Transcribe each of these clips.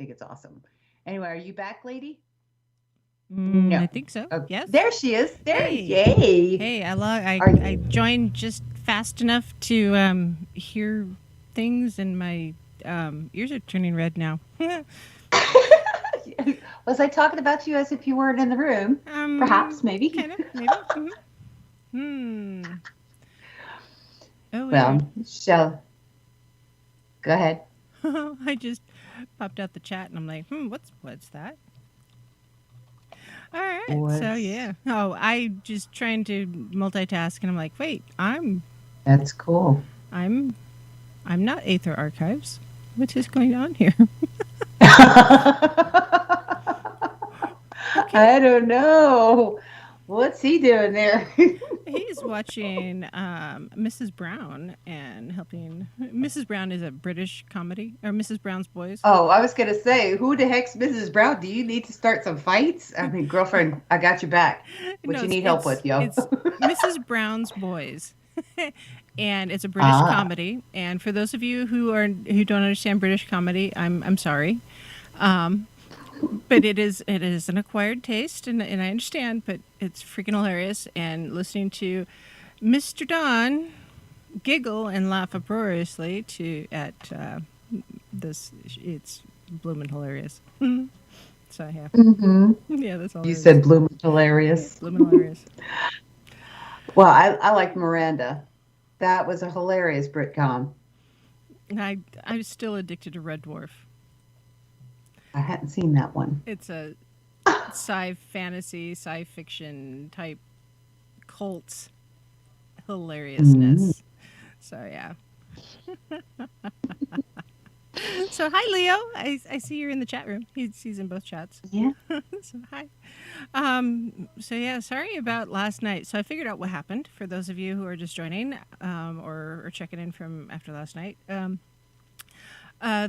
think it's awesome. Anyway, are you back, lady? I No. think so. Oh, Yes. there she is. There, Hey, yay. hey! Are I you? joined just fast enough to hear things, and my ears are turning red now. Was I talking about you as if you weren't in the room? Perhaps, maybe. Kind of, maybe. Hmm. Oh, weird. Well, shall go ahead. I just popped out the chat, and I'm like, what's that? All right. So What's yeah. Oh, I just trying to multitask, and I'm like, wait, that's cool. I'm I'm not Aether Archives. What is going on here? Okay. I don't know. What's he doing there? He's watching Mrs. Brown and helping. Mrs. Brown is a British comedy, or Mrs. Brown's Boys. Oh, I was gonna say, who the heck's Mrs. Brown? Do you need to start some fights? I mean, girlfriend, I got your back. What No, you need help with, yo? it's Mrs. Brown's Boys, and it's a British Ah, comedy. And for those of you who don't understand British comedy, I'm sorry, um, but it is an acquired taste, and I understand, but it's freaking hilarious. And listening to Mr. Don giggle and laugh uproariously to at this, it's blooming hilarious. So yeah, mm-hmm. yeah, that's all You there is. said Bloom was Yeah, hilarious. blooming hilarious. Well, I like Miranda. That was a hilarious Britcom. I'm still addicted to Red Dwarf. I hadn't seen that one. It's a sci fantasy, sci fiction type cult Mm. hilariousness. So yeah. So hi Leo, I see you're in the chat room. He's in both chats. Yeah. So hi. So yeah, sorry about last night. So I figured out what happened for those of you who are just joining or checking in from after last night.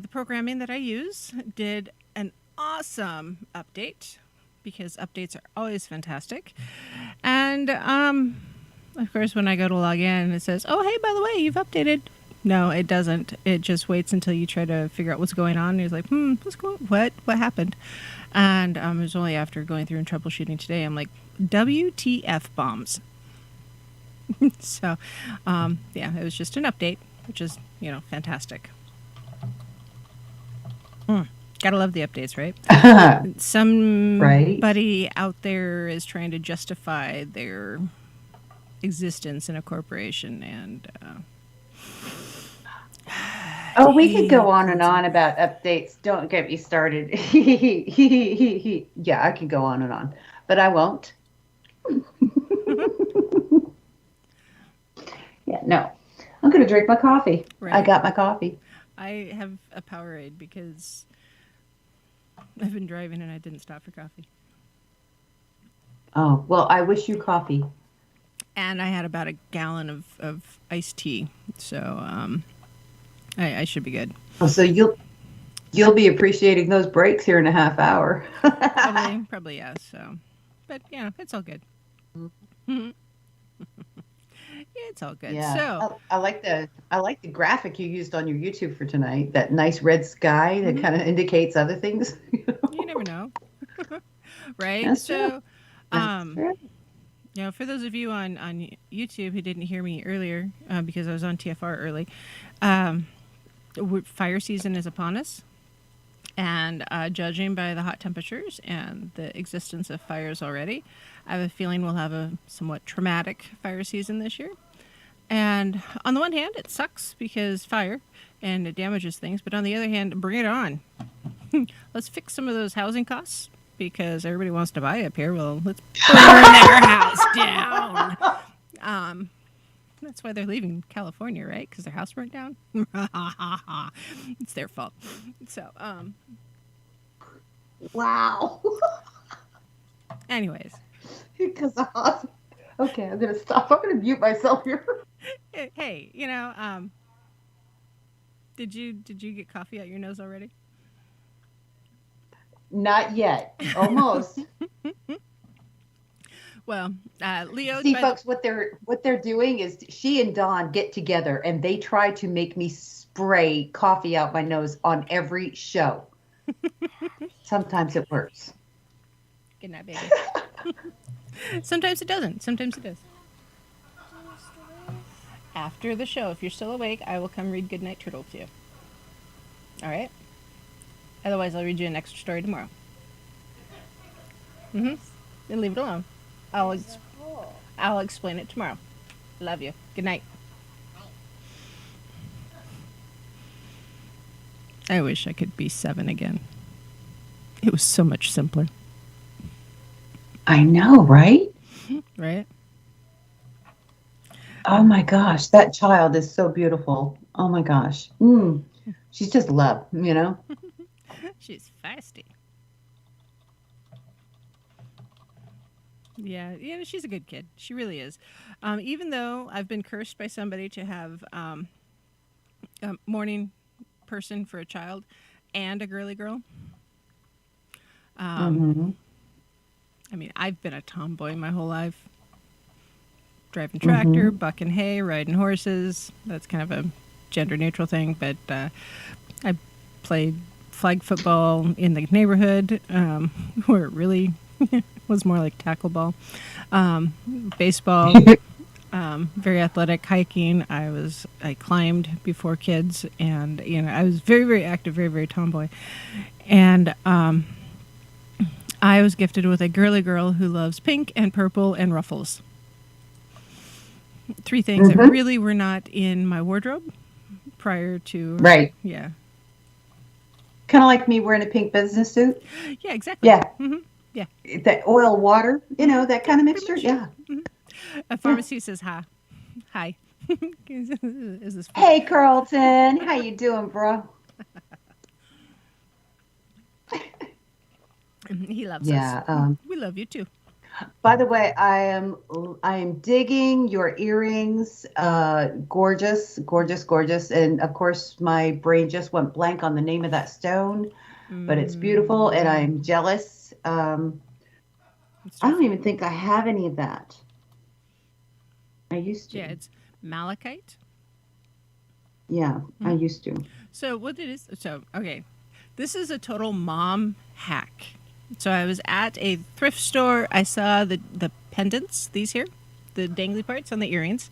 The programming that I use did an awesome update because updates are always fantastic. And of course, when I go to log in, it says, "Oh, hey, by the way, you've updated." No, it doesn't. It just waits until you try to figure out what's going on. And he's like, what's going? What happened?" And it was only after going through and troubleshooting today, I'm like, WTF bombs. So, yeah, it was just an update, which is, fantastic. Gotta love the updates, right? Right. Somebody out there is trying to justify their existence in a corporation, and Oh, we could go hate on and content. on about updates. Don't get me started. Yeah, I could go on and on, but I won't. Yeah, no. I'm going to drink my coffee. I Right? got my coffee. I have a Powerade because I've been driving and I didn't stop for coffee. Oh, well, I wish you coffee. And I had about a gallon of iced tea. So I should be good. Oh, so you'll be appreciating those breaks here in a half hour. Probably, yeah. So, but yeah, it's all good. Yeah, it's all good. Yeah, So, I like the graphic you used on your YouTube for tonight. That nice red sky that mhm, kind of indicates other things. you never know, right? That's true. So, That's um, true. for those of you on YouTube who didn't hear me earlier because I was on TFR early, um, fire season is upon us. And judging by the hot temperatures and the existence of fires already, I have a feeling we'll have a somewhat traumatic fire season this year. And on the one hand, it sucks because fire and it damages things. But on the other hand, bring it on. Let's fix some of those housing costs because everybody wants to buy up here. Well, let's burn their house down. Um, that's why they're leaving California, right? Because their house burnt down. It's their fault. So, Wow. anyways, Because okay, I'm gonna stop. I'm gonna mute myself here. hey, did you get coffee out your nose already? Not yet. Almost. Well, Leo, See, by the folks, what they're doing is she and Dawn get together and they try to make me spray coffee out my nose on every show. Sometimes it works. Good night, baby. Sometimes it doesn't. Sometimes it does. After the show, if you're still awake, I will come read Goodnight Turtle to you. All right? Otherwise, I'll read you an extra story tomorrow. Mm-hmm. Then leave it alone. I'll explain it tomorrow. Love you. Good night. I wish I could be 7 again. It was so much simpler, I know, right? right? Oh my gosh, that child is so beautiful. Oh my gosh. She's just love, you know? She's feisty. Yeah, she's a good kid. She really is. Even though I've been cursed by somebody to have a morning person for a child and a girly girl. Hmm. I mean, I've been a tomboy my whole life. Driving tractor, Hmm. bucking hay, riding horses. That's kind of a gender neutral thing, but I played flag football in the neighborhood, where it really was more like tackle ball. Baseball, very athletic. Hiking, I climbed before kids, and I was very very active, very very tomboy, and I was gifted with a girly girl who loves pink and purple and ruffles. 3 things that Hmm. really were not in my wardrobe prior to her. Right. Yeah. Kind of like me wearing a pink business suit. Yeah, exactly. Yeah. Yeah. That oil, water, that kind of Pretty mixture. much. Yeah. A Yeah. pharmacy says hi. Hi. Is this for? Hey, Carlton. How you doing, bro? He loves us. Yeah. We love you too. By the way, I am digging your earrings. Gorgeous, gorgeous, gorgeous. And of course, my brain just went blank on the name of that stone, but it's beautiful, and Mm, I'm jealous. I start don't from. even think I have any of that. I used Yeah, to. it's malachite. Yeah, I Hmm. used to. So what it is? So okay, this is a total mom hack. So I was at a thrift store. I saw the pendants. These here, the dangly parts on the earrings.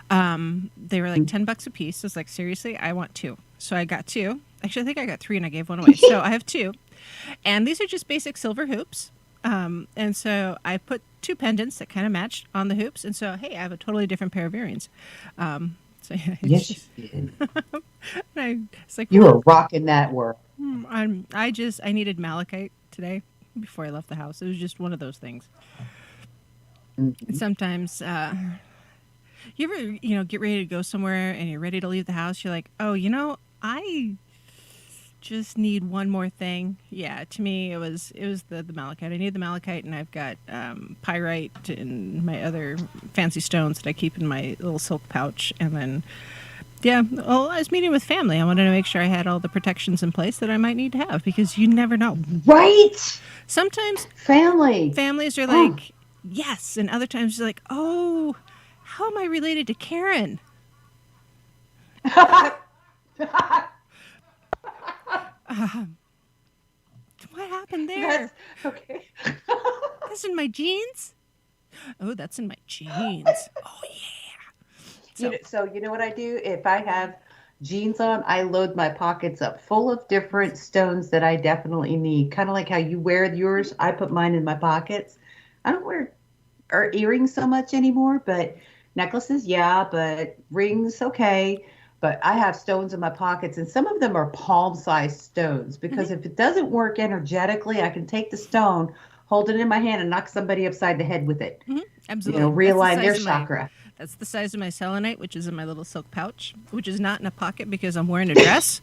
They were like $10 a piece. I was like, seriously, I want 2. So I got 2. Actually, I think I got 3 and I gave one away. So I have 2, and these are just basic silver hoops. And so I put 2 pendants that kind of matched on the hoops, and so hey, I have a totally different pair of earrings. So yeah, it's Yes, just you did. it's like You were rocking that world. I needed malachite today before I left the house. It was just one of those things. And Mhm. sometimes you ever get ready to go somewhere and you're ready to leave the house. You're like, oh, I just need one more thing. Yeah, to me it was the malachite. I need the malachite, and I've got pyrite and my other fancy stones that I keep in my little silk pouch. And then yeah, well, I was meeting with family. I wanted to make sure I had all the protections in place that I might need to have, because you never know. Right? Sometimes Family. families are Oh. like yes, and other times they're like, oh, how am I related to Karen? What happened there? That's okay. That's in my jeans. Oh, that's in my jeans. Oh yeah. So So you know what I do? If I have jeans on, I load my pockets up full of different stones that I definitely need. Kind of like how you wear yours. I put mine in my pockets. I don't wear earrings so much anymore, but necklaces, yeah, but rings, okay. But I have stones in my pockets, and some of them are palm-sized stones mhm, because if it doesn't work energetically, I can take the stone, hold it in my hand, and knock somebody upside the head with it. mhm, absolutely. Realign their chakra. That's the size of my selenite, which is in my little silk pouch, which is not in a pocket because I'm wearing a dress.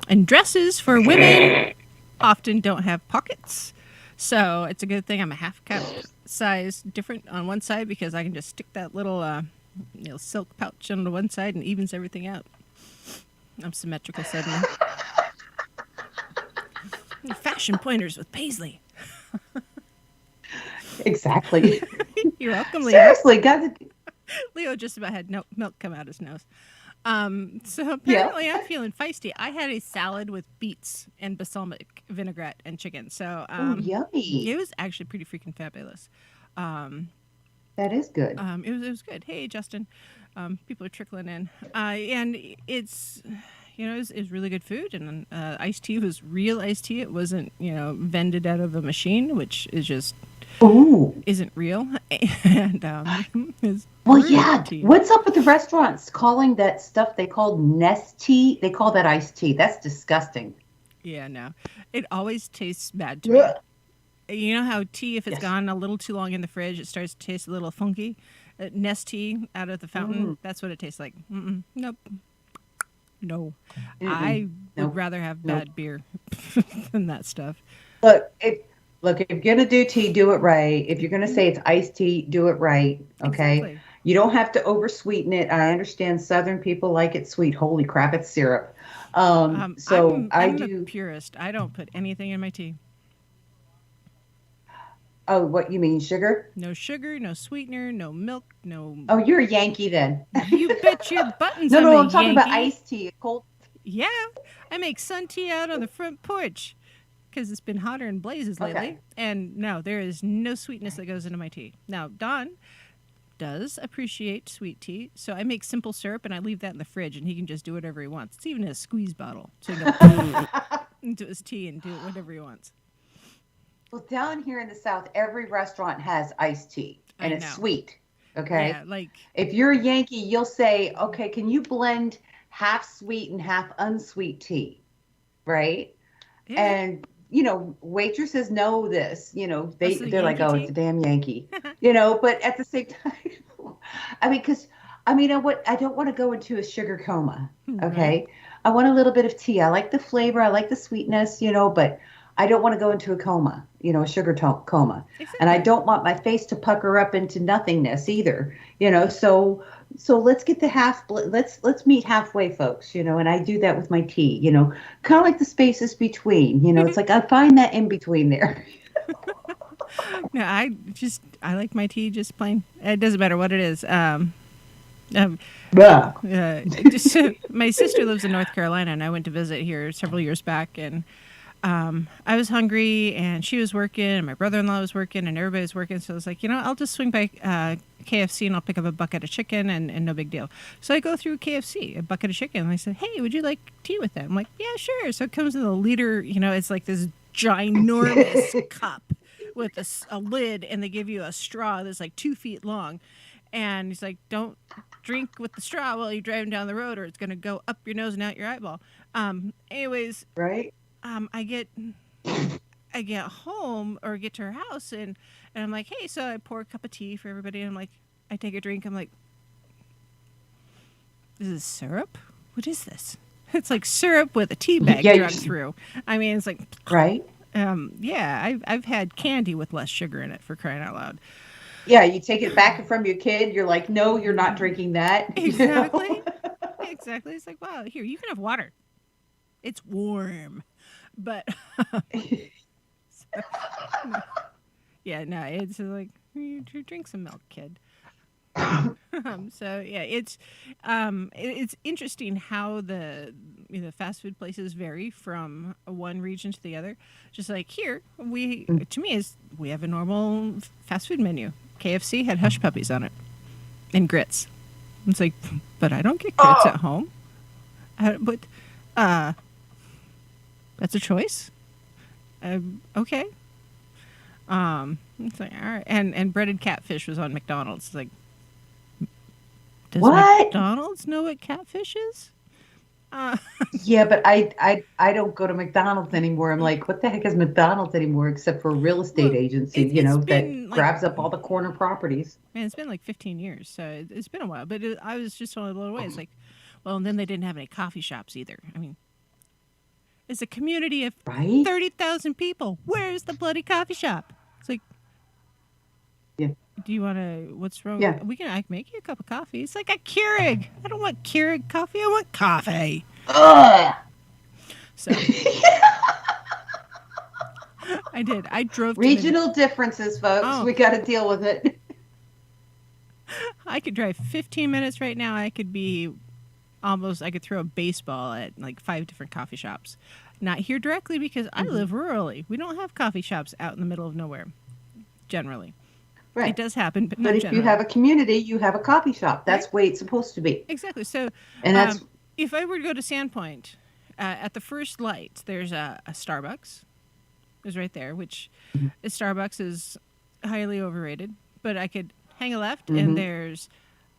And dresses for women often don't have pockets. So it's a good thing I'm a half cup size different on one side, because I can just stick that little silk pouch on the one side and evens everything out. I'm symmetrical suddenly. Fashion pointers with Paisley. Exactly. You're welcome, Leo. Seriously, guys. Leo just about had no milk come out his nose. So Yeah. apparently I'm feeling feisty. I had a salad with beets and balsamic vinaigrette and chicken. So Oh, it yummy. was actually pretty freaking fabulous. Um, That is good. it was good. Hey, Justin, people are trickling in, and it's it was really good food, and iced tea was real iced tea. It wasn't vended out of a machine, which is just Ooh. isn't real, and it's Well, brewed yeah. tea. What's up with the restaurants calling that stuff they call Nest tea? They call that iced tea. That's disgusting. Yeah, no, it always tastes bad to me. Ugh. You know how tea, if it's Yes. gone a little too long in the fridge, it starts to taste a little funky. Nest tea out of the fountain, Mm, that's what it tastes like. Nope, no. mm-mm. I would Nope. rather have Nope. bad beer than that stuff. Look, if you're gonna do tea, do it right. If you're gonna say it's iced tea, do it right. Okay. Exactly. You don't have to over sweeten it. I understand Southern people like it sweet. Holy crap, it's syrup. So I'm I I'm a do. purist. I don't put anything in my tea. Oh, what you mean, sugar? No sugar, no sweetener, no milk, no. Oh, you're a Yankee then. You bet your buttons No, I'm no, a I'm talking about Yankee. iced tea, cold. Yeah, I make sun tea out on the front porch because it's been hotter and blazes lately. Okay. And no, there is no sweetness that goes into my tea. Now, Don does appreciate sweet tea, so I make simple syrup and I leave that in the fridge, and he can just do whatever he wants. It's even a squeeze bottle, so he can go into his tea and do whatever he wants. Well, down here in the South, every restaurant has iced tea and I it's know. sweet. Yeah, Okay. like If you're a Yankee, you'll say, okay, can you blend half sweet and half unsweet tea? Right. yeah, And, waitresses know this, that's the they're like, Yankee oh, it's tea. a damn Yankee, but at the same time, I mean, because I don't want to go into a sugar coma. Right? Okay. I want a little bit of tea. I like the flavor. I like the sweetness, but I don't want to go into a coma, a coma. And I Exactly. don't want my face to pucker up into nothingness either, so let's get the let's meet halfway, folks, and I do that with my tea, kind of like the spaces between, it's like I find that in between there. No, I like my tea just plain. It doesn't matter what it is. Um, Yeah. just, my sister lives in North Carolina, and I went to visit here several years back, and I was hungry, and she was working, and my brother-in-law was working, and everybody was working. So I was like, I'll just swing by KFC and I'll pick up a bucket of chicken, and no big deal. So I go through KFC, a bucket of chicken, and I said, hey, would you like tea with that? I'm like, yeah, sure. So it comes in a liter, it's like this ginormous cup with a lid, and they give you a straw that's like 2 feet long. And he's like, don't drink with the straw while you're driving down the road, or it's going to go up your nose and out your eyeball. Anyways, Right. um, I get I get home or get to her house, and I'm like, hey, so I pour a cup of tea for everybody, and I'm like, I take a drink. I'm like, this is syrup. What is this? It's like syrup with a tea bag Yeah, drugged through. I mean, it's like, right. yeah, I've had candy with less sugar in it, for crying out loud. Yeah, you take it back from your kid, you're like, no, you're not drinking that, Exactly. Exactly. It's like, wow, here, you can have water. It's warm. But no. Yeah, no, it's like you drink some milk, kid. So yeah, it's interesting how the fast food places vary from one region to the other. Just like here, we have a normal fast food menu. KFC had hush puppies on it and grits. It's like, but I don't get grits Oh, at home. But uh, that's a choice. Okay. It's like all right, and breaded catfish was on McDonald's. It's like, does what? McDonald's know what catfish is? Uh, Yeah, but I don't go to McDonald's anymore. I'm like, what the heck is McDonald's anymore except for a real estate well, agency, it's that been like grabs up all the corner properties. man, it's been like 15 years, so it's been a while. But I was just on a little way. It's like, well, and then they didn't have any coffee shops either. I mean, it's a community of Right? 30,000 people. Where's the bloody coffee shop? It's like, Yeah. do you want to? What's wrong? Yeah. I can make you a cup of coffee. It's like a Keurig. I don't want Keurig coffee. I want coffee. Ugh. So I did. I drove to Mid. Regional differences, folks. Oh, We got to deal with it. I could drive 15 minutes right now. I could be almost I could throw a baseball at like 5 different coffee shops. Not here directly because I Hmm. live rurally. We don't have coffee shops out in the middle of nowhere generally. It Right. does happen, but But not if you have generally. a community, you have a coffee shop. Right? That's the way it's supposed to be. Exactly. So, And that's, um, if I were to go to Sandpoint, at the first light, there's a Starbucks. Is right there, which Starbucks is highly overrated. But I could hang a left, and hmm there's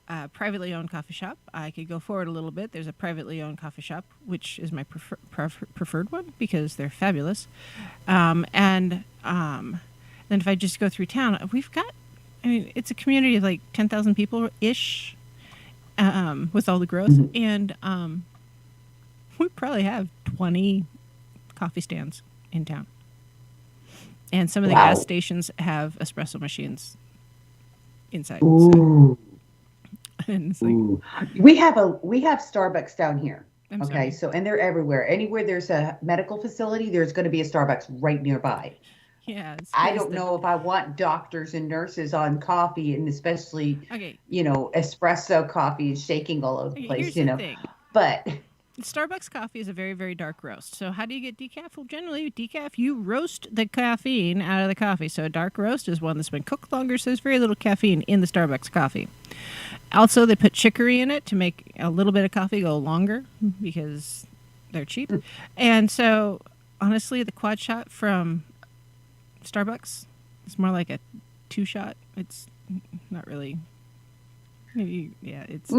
a privately owned coffee shop. I could go forward a little bit. There's a privately owned coffee shop, which is my preferred one because they're fabulous. And then if I just go through town, we've got. I mean, it's a community of like 10,000 people ish, with all the growth, hmm and we probably have 20 coffee stands in town. And some of the gas wow. stations have espresso machines inside. So, Ooh. and it's like, Ooh. We have Starbucks down here. I'm Okay, sorry. so and they're everywhere. Anywhere there's a medical facility, there's going to be a Starbucks right nearby. Yeah, it's I because don't the know if I want doctors and nurses on coffee and especially, okay. espresso coffee and shaking all over the Okay, place, here's the thing. But Starbucks coffee is a very, very dark roast. So how do you get decaf? Well, generally decaf, you roast the caffeine out of the coffee. So a dark roast is one that's been cooked longer, so there's very little caffeine in the Starbucks coffee. Also, they put chicory in it to make a little bit of coffee go longer because they're cheap. And so, honestly, the quad shot from Starbucks is more like a two shot. It's not really. Maybe, yeah, it's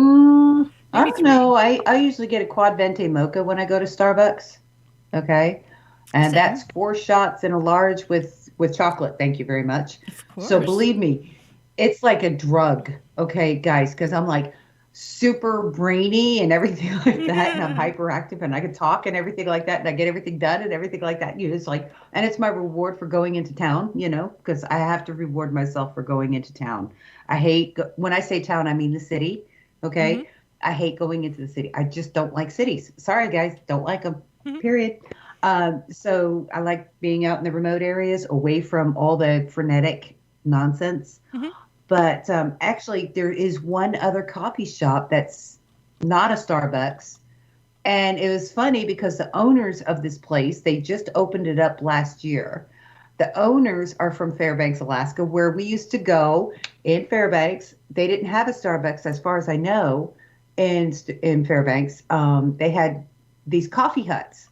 I maybe don't three. know. I usually get a quad venti mocha when I go to Starbucks. Okay. And that's Same, four shots in a large with chocolate. Thank you very much. of So course. believe me, it's like a drug, okay, guys, because I'm like super brainy and everything like that, and I'm hyperactive and I can talk and everything like that, and I get everything done and everything like that. It's like, and it's my reward for going into town, because I have to reward myself for going into town. When I say town, I mean the city, Hmm. okay? I hate going into the city. I just don't like cities. Sorry, guys, don't like them. Hmm. Period. So I like being out in the remote areas, away from all the frenetic nonsense. Hmm. But actually, there is one other coffee shop that's not a Starbucks. And it was funny because the owners of this place, they just opened it up last year. The owners are from Fairbanks, Alaska, where we used to go in Fairbanks. They didn't have a Starbucks, as far as I know, in Fairbanks. They had these coffee huts,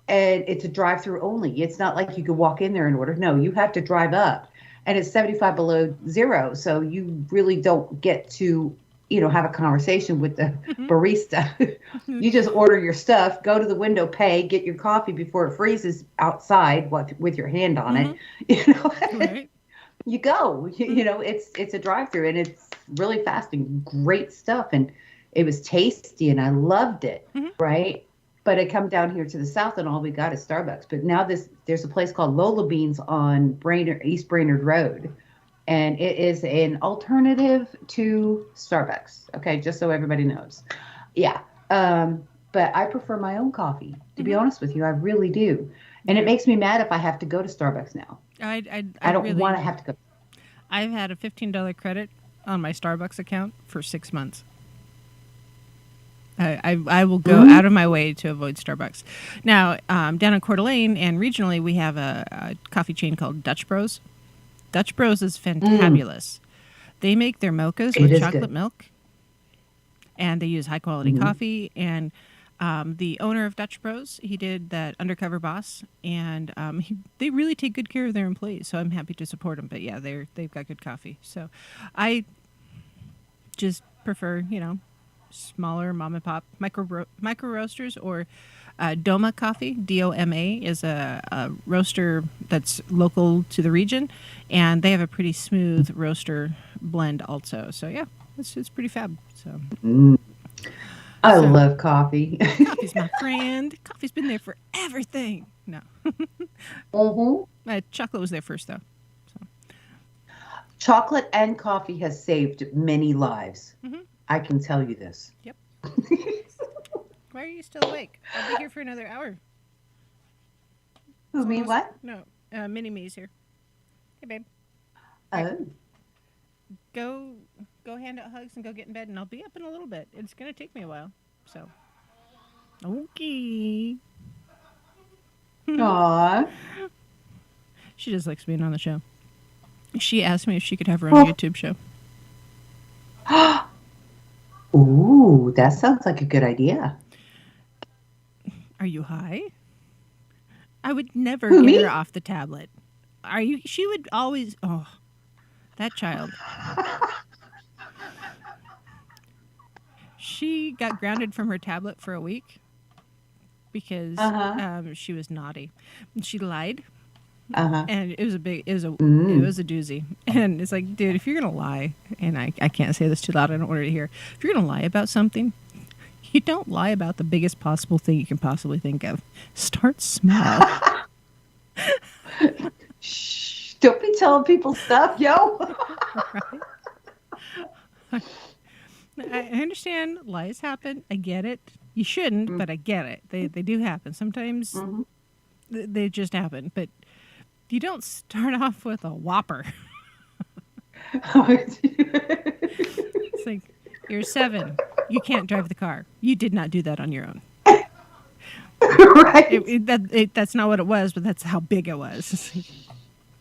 and it's a drive-through only. It's not like you could walk in there and order. No, you have to drive up, and it's 75 below zero, so you really don't get to, have a conversation with the barista. You just order your stuff, go to the window, pay, get your coffee before it freezes outside with your hand on it. Hmm. You know, Right. you go. Hmm. It's a drive-through, and it's really fast and great stuff, and it was tasty, and I loved it. Hmm. Right. But I come down here to the south, and all we got is Starbucks. But now there's a place called Lola Beans on East Brainerd Road, and it is an alternative to Starbucks. Okay, just so everybody knows. Yeah. But I prefer my own coffee. To be Hmm. honest with you, I really do, and it Yeah. makes me mad if I have to go to Starbucks now. I I don't want really. to have to go. I've had a $15 credit on my Starbucks account for 6 months. I will go Mm, out of my way to avoid Starbucks. Now, down in Coeur d'Alene and regionally, we have a coffee chain called Dutch Bros. Dutch Bros is mm, fantabulous. They make their mochas it with is chocolate good. milk, and they use high quality Hmm coffee. And the owner of Dutch Bros, he did that Undercover Boss, and they really take good care of their employees. So I'm happy to support them. But yeah, they've got good coffee. So I just prefer, smaller mom and pop micro roasters or Doma Coffee. DOMA is a roaster that's local to the region, and they have a pretty smooth roaster blend also. So yeah, it's pretty fab. So mm. I so love coffee. coffee's my friend. Coffee's been there for everything. No, hmm chocolate was there first though. So Chocolate and coffee has saved many lives. hmm. I can tell you this. Yep. Why are you still awake? I'll be here for another hour. Who, It's me, almost what? no. Mini me's here. Hey babe. All right, Oh, go go hand out hugs and go get in bed, and I'll be up in a little bit. It's gonna take me a while. So Okay. Aw. She just likes being on the show. She asked me if she could have her own Oh. YouTube show. Ooh, that sounds like a good idea. Are you high? I would never Who, get her me? off the tablet. Are you? She would always. Oh, that child. She got grounded from her tablet for a week because Uh-huh. she was naughty. She lied, Uh-huh. and it Mm. was a doozy. And it's like, dude, if you're gonna lie, and I can't say this too loud, I don't want her to hear. If you're gonna lie about something, you don't lie about the biggest possible thing you can possibly think of. Start small. Shh, don't be telling people stuff, yo. Right? I understand lies happen. I get it. You shouldn't, but I get it. They do happen. Sometimes Mm-hmm. they just happen. But you don't start off with a whopper. It's like, you're 7. You can't drive the car. You did not do that on your own. Right. That's not what it was, but that's how big it was. It's like,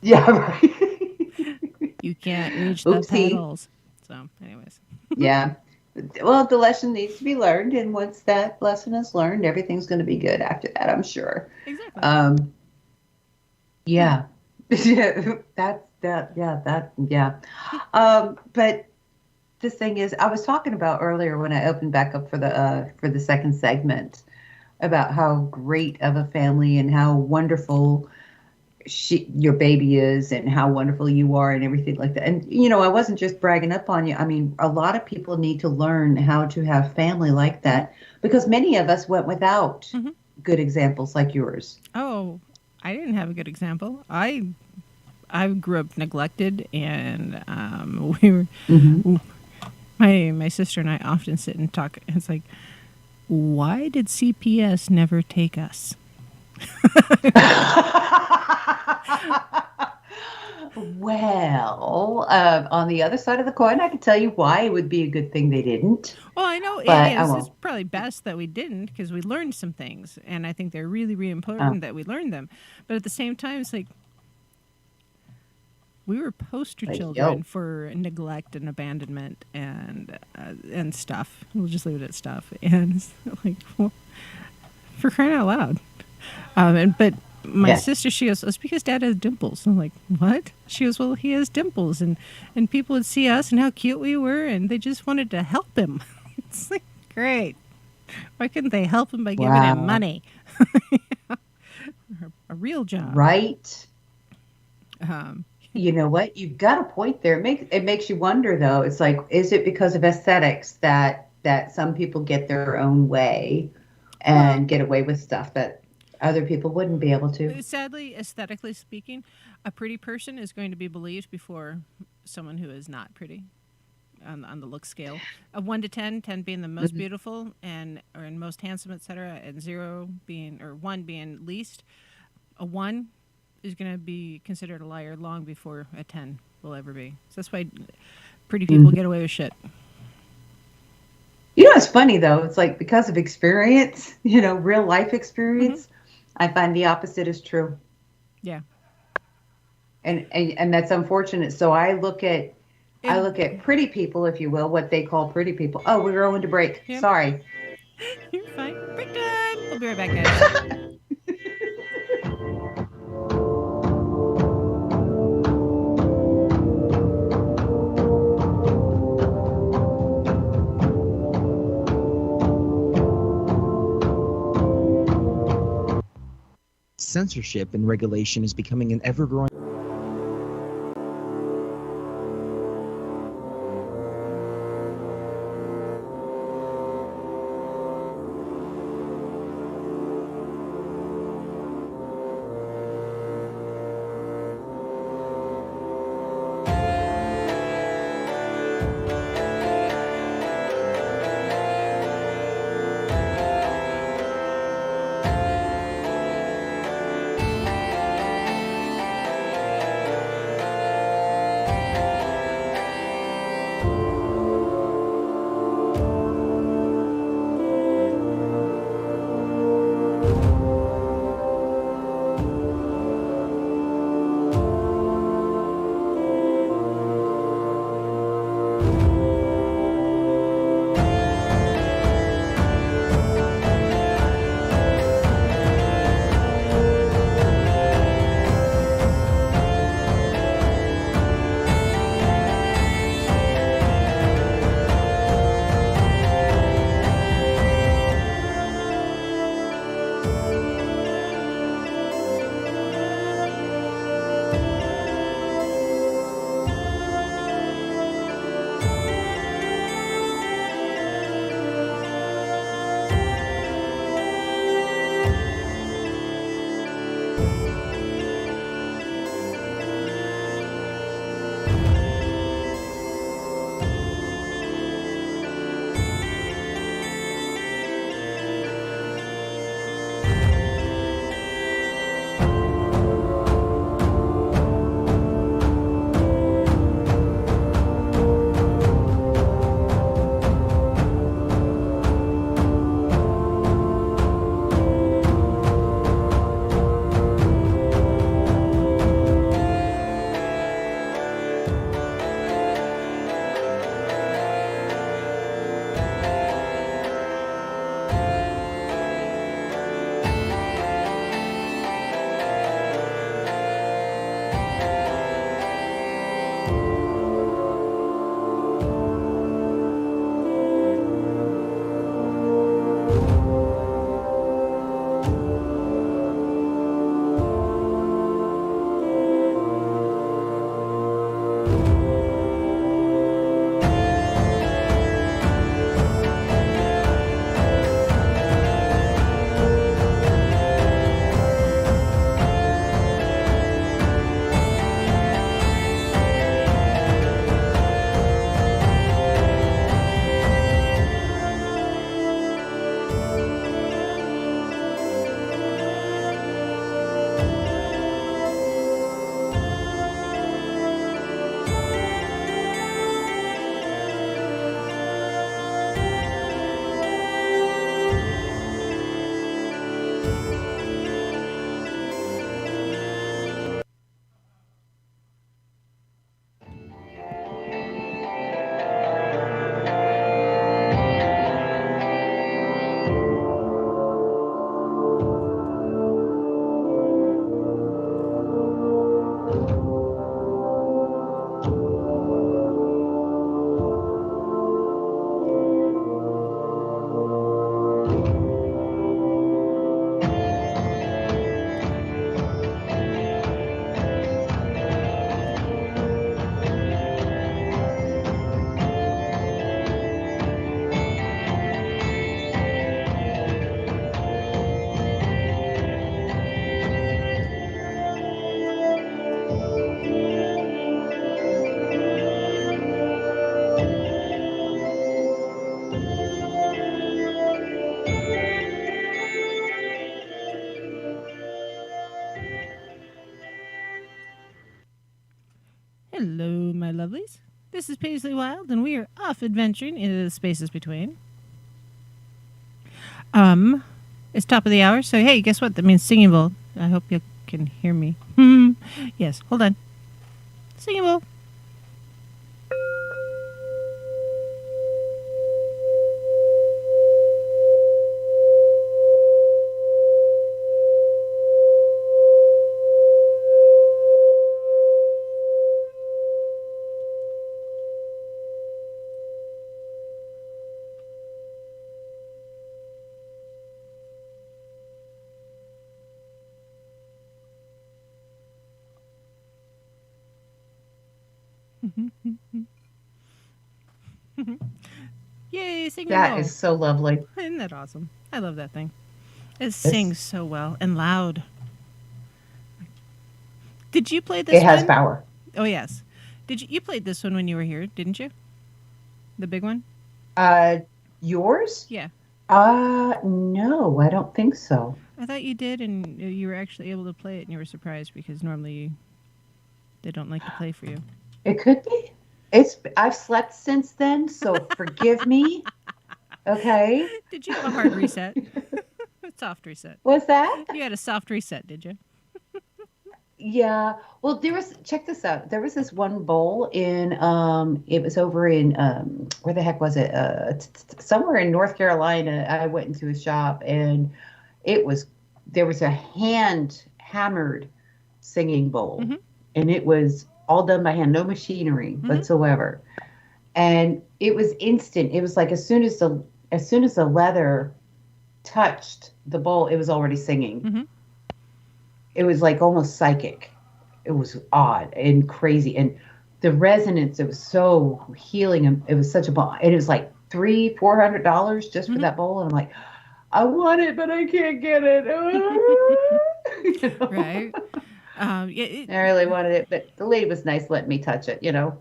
Yeah, right. you can't reach the Oopsie. pedals. So, anyways. Yeah. Well, the lesson needs to be learned, and once that lesson is learned, everything's going to be good after that, I'm sure. Exactly. Um, yeah. Yeah, that's that. Yeah, that. Yeah. But the thing is, I was talking about earlier when I opened back up for the second segment about how great of a family and how wonderful your baby is and how wonderful you are and everything like that. And I wasn't just bragging up on you. I mean, a lot of people need to learn how to have family like Hmm. that because many of us went without Hmm. good examples like yours. Oh, I didn't have a good example. I grew up neglected, and we were Hmm. my sister and I often sit and talk. It's like, why did CPS never take us? Well, on the other side of the coin, I can tell you why it would be a good thing they didn't, Well, I know but I it's won't. probably best that we didn't because we learned some things, and I think they're really, really Uh, important that we learned them. But at the same time, it's like we were poster like, children yo, for neglect and abandonment and stuff. We'll just leave it at stuff. And it's like, well, for crying out loud. But my yeah, sister, she goes, it's because Dad has dimples. I'm like, what? She goes, well, he has dimples, and people would see us and how cute we were, and they just wanted to help him. It's like, great. Why couldn't they help him by giving him wow, money? A real job. right. Um, You know what? You've got a point there. It makes you wonder though. It's like, is it because of aesthetics that some people get their own way well, and get away with stuff that other people wouldn't be able to? sadly, aesthetically speaking, a pretty person is going to be believed before someone who is not pretty on the look scale. A 1 to 10, 10 being the most Mhm. beautiful and most handsome, etc., and 0 being or 1 being least. A 1 is going to be considered a liar long before a 10 will ever be. So that's why pretty people Mhm. get away with shit. It's funny though. It's like because of experience, real life Hmm. experience, I find the opposite is true. Yeah. And that's unfortunate. So I And look at pretty people, if you will, what they call pretty people. Oh, we're going to break. yeah, Sorry. you're fine. Break time. We'll be right back, guys. Censorship and regulation is becoming an ever growing Hello, my lovelies. This is Paisley Wild, and we are off adventuring into the spaces between. It's top of the hour, so hey, guess what? That means singing bowl. I hope you can hear me. Yes, hold on. Singing bowl. Yay, singing That bowl. is so lovely. Isn't that awesome? I love that thing. It It's, sings so well and loud. Did you play it this has one? power. Oh yes. Did you played this one when you were here, didn't you? The big one? Uh, Yours? Yeah. No, I don't think so. I thought you did and you were actually able to play it and you were surprised because normally they don't like to play for you. It could be. I've slept since then, so forgive me. Okay. Did you have a hard reset? A soft reset. What's that? You had a soft reset, did you? Yeah. Well, check this out. There was this one bowl it was over in, where the heck was it? Somewhere in North Carolina. I went into a shop and there was a hand hammered singing bowl, Mm-hmm. and it was all done by hand, no machinery whatsoever. And it was instant. It was like as soon as the leather touched the bowl, it was already singing. Mm-hmm. It was like almost psychic. It was odd and crazy. And the resonance, it was so healing. And it was such a ball. And it was like $300-400 just for that bowl. And I'm like, I want it, but I can't get it. you know? Right. Yeah, I really wanted it, but the lady was nice letting me touch it, you know?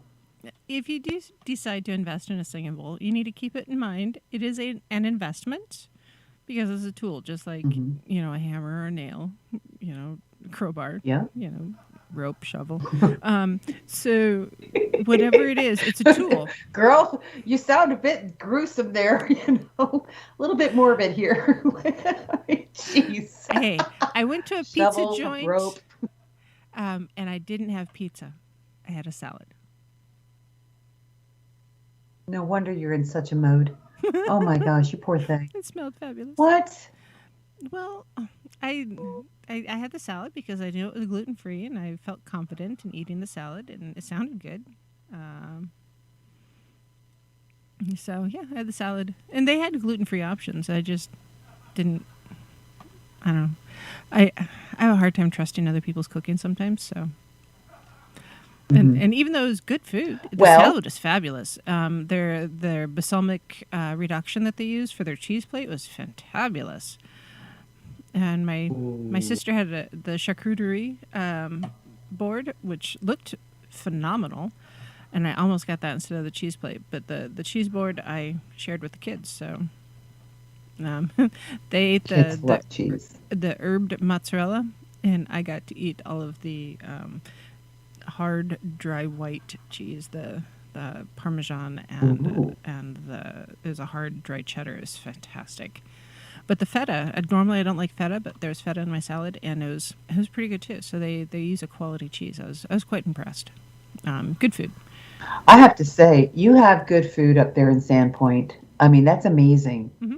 if you do decide to invest in a singing bowl, you need to keep it in mind. It is an investment because it's a tool, just like, Hmm. a hammer or a nail, crowbar, Yeah. rope, shovel. So whatever it is, it's a tool. Girl, you sound a bit gruesome there, a little bit morbid here. Jeez. Hey, I went to a pizza Shovel, rope. joint, and I didn't have pizza. I had a salad. No wonder you're in such a mode. Oh my gosh, you poor thing. It smelled fabulous. What? Well, I I had the salad because I knew it was gluten free, and I felt confident in eating the salad, and it sounded good. Um, so yeah, I had the salad, and they had gluten free options. I just didn't. I don't know. I have a hard time trusting other people's cooking sometimes. So Hmm. and even though it was good food, the Well, salad was fabulous. Their balsamic reduction that they used for their cheese plate was fantabulous. And my ooh, sister had the charcuterie board, which looked phenomenal, and I almost got that instead of the cheese plate. But the cheese board I shared with the kids, so um, they ate kids love cheese. the herbed mozzarella, and I got to eat all of the hard dry white cheese, the parmesan Ooh. and the there's a hard dry cheddar is fantastic. But the feta, normally I don't like feta, but there's feta in my salad, and it was pretty good too. So they use a quality cheese. I was quite impressed. Good food. I have to say, you have good food up there in Sandpoint. I mean, that's amazing. Hmm.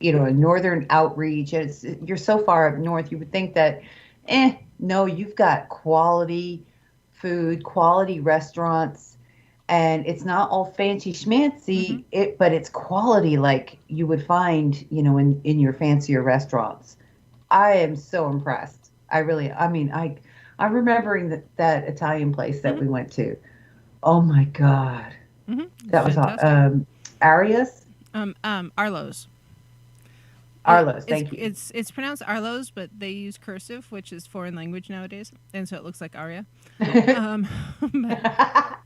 A northern outreach. You're so far up north. You would think that, no, you've got quality food, quality restaurants, and it's not all fancy Hmm. schmancy. But it's quality like you would find, in your fancier restaurants. I am so impressed. I really, I mean, I'm remembering that Italian place that Hmm. we went to. Oh my God, Hmm. that was Fantastic. Arias, Arlo's. It, Arlos. it's Thank you. it's it's pronounced Arlo's, but they use cursive, which is foreign language nowadays, and so it looks like Aria. Um, but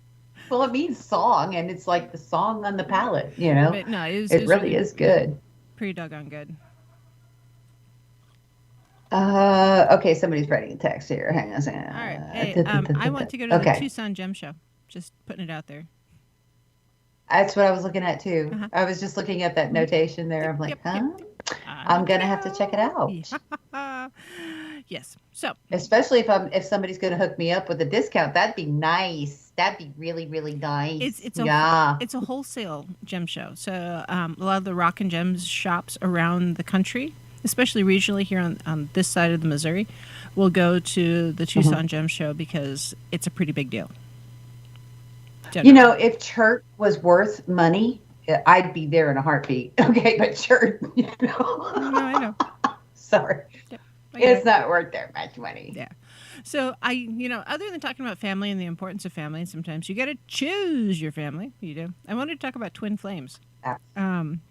Well, it means song, and it's like the song on the palate, you know? but no, it It was really really is good. pretty doggone good. Okay, somebody's writing a text here. Hang on a second. All right. Hey, I want to go to the Okay, Tucson Gem Show. Just putting it out there. that's what I was looking at too. Uh-huh. I was just looking at that Hmm. notation there. Yep, I'm like, yep, yep. huh? I'm I'm gonna gonna have to check it go. out, Yeah. Yes. So especially if somebody's gonna hook me up with a discount. That'd be nice. That'd be really, really it's nice. it's a Yeah. it's a wholesale gem show. So a lot of the rock and gems shops around the country, especially regionally here on this side of the Missouri, will go to the Mhm. Tucson Gem Show because it's a pretty big deal. Generally. If church was worth money, I'd be there in a heartbeat. Okay, but church, No, I know. sorry, Yep, I get it's it. not worth that much money. Yeah. So other than talking about family and the importance of family, and sometimes you got to choose your family. You do. I wanted to talk about twin flames, Ah, um,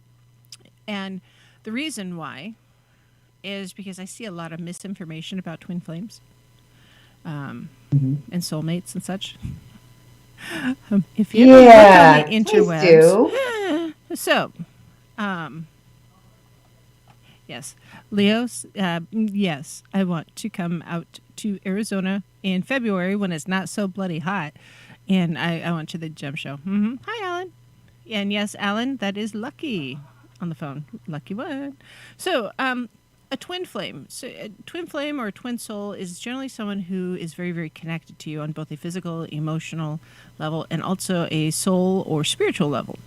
and the reason why is because I see a lot of misinformation about twin flames mhm. and soulmates and such. If you ever look on the Yeah, please interwebs, do. so yes, Leos, yes, I want to come out to Arizona in February when it's not so bloody hot, and I went to the gem show. Hi, Alan. And yes, Alan, that is Lucky on the phone. Lucky one. So, a twin flame. So, a twin flame or a twin soul is generally someone who is very, very connected to you on both a physical, emotional level, and also a soul or spiritual level.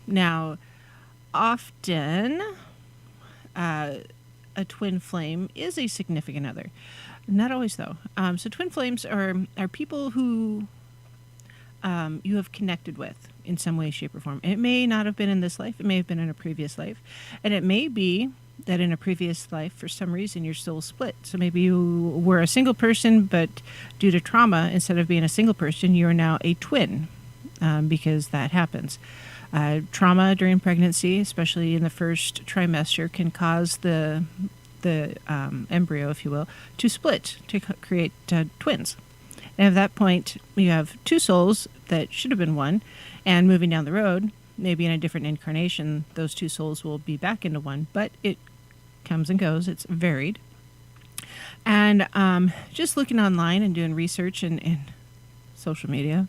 Now, often a twin flame is a significant other. Not always, though. So, twin flames are people who you have connected with in some way, shape, or form. It may not have been in this life, it may have been in a previous life. And it may be that in a previous life, for some reason, your soul split. So maybe you were a single person, but due to trauma, instead of being a single person, you are now a twin because that happens. Trauma during pregnancy, especially in the first trimester, can cause embryo, if you will, to split to create twins. And at that point, you have two souls that should have been one, and moving down the road, maybe in a different incarnation, those two souls will be back into one, but it comes and goes. It's varied. And just looking online and doing research and social media,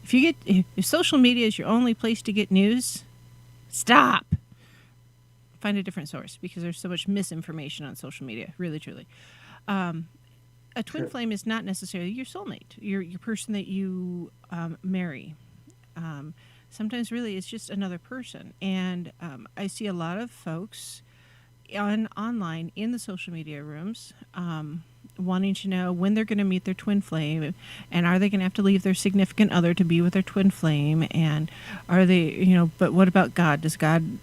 if social media is your only place to get news, stop. Find a different source, because there's so much misinformation on social media, really, truly. A twin flame is not necessarily your soulmate, your person that you marry. Sometimes, really, it's just another person. And I see a lot of folks online in the social media rooms wanting to know when they're going to meet their twin flame, and are they going to have to leave their significant other to be with their twin flame, and are they, but what about God? Is God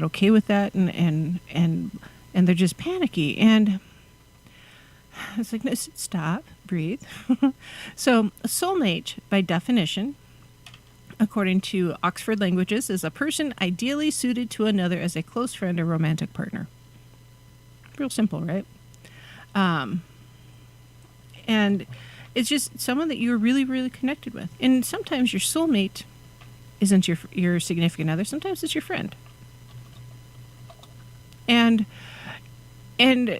okay with that? And they're just panicky, and it's like, no, stop, breathe. So a soulmate, by definition, according to Oxford Languages, is a person ideally suited to another as a close friend or romantic partner. Real simple, right? And it's just someone that you're really, really connected with. And sometimes your soulmate isn't your significant other. Sometimes it's your friend. And when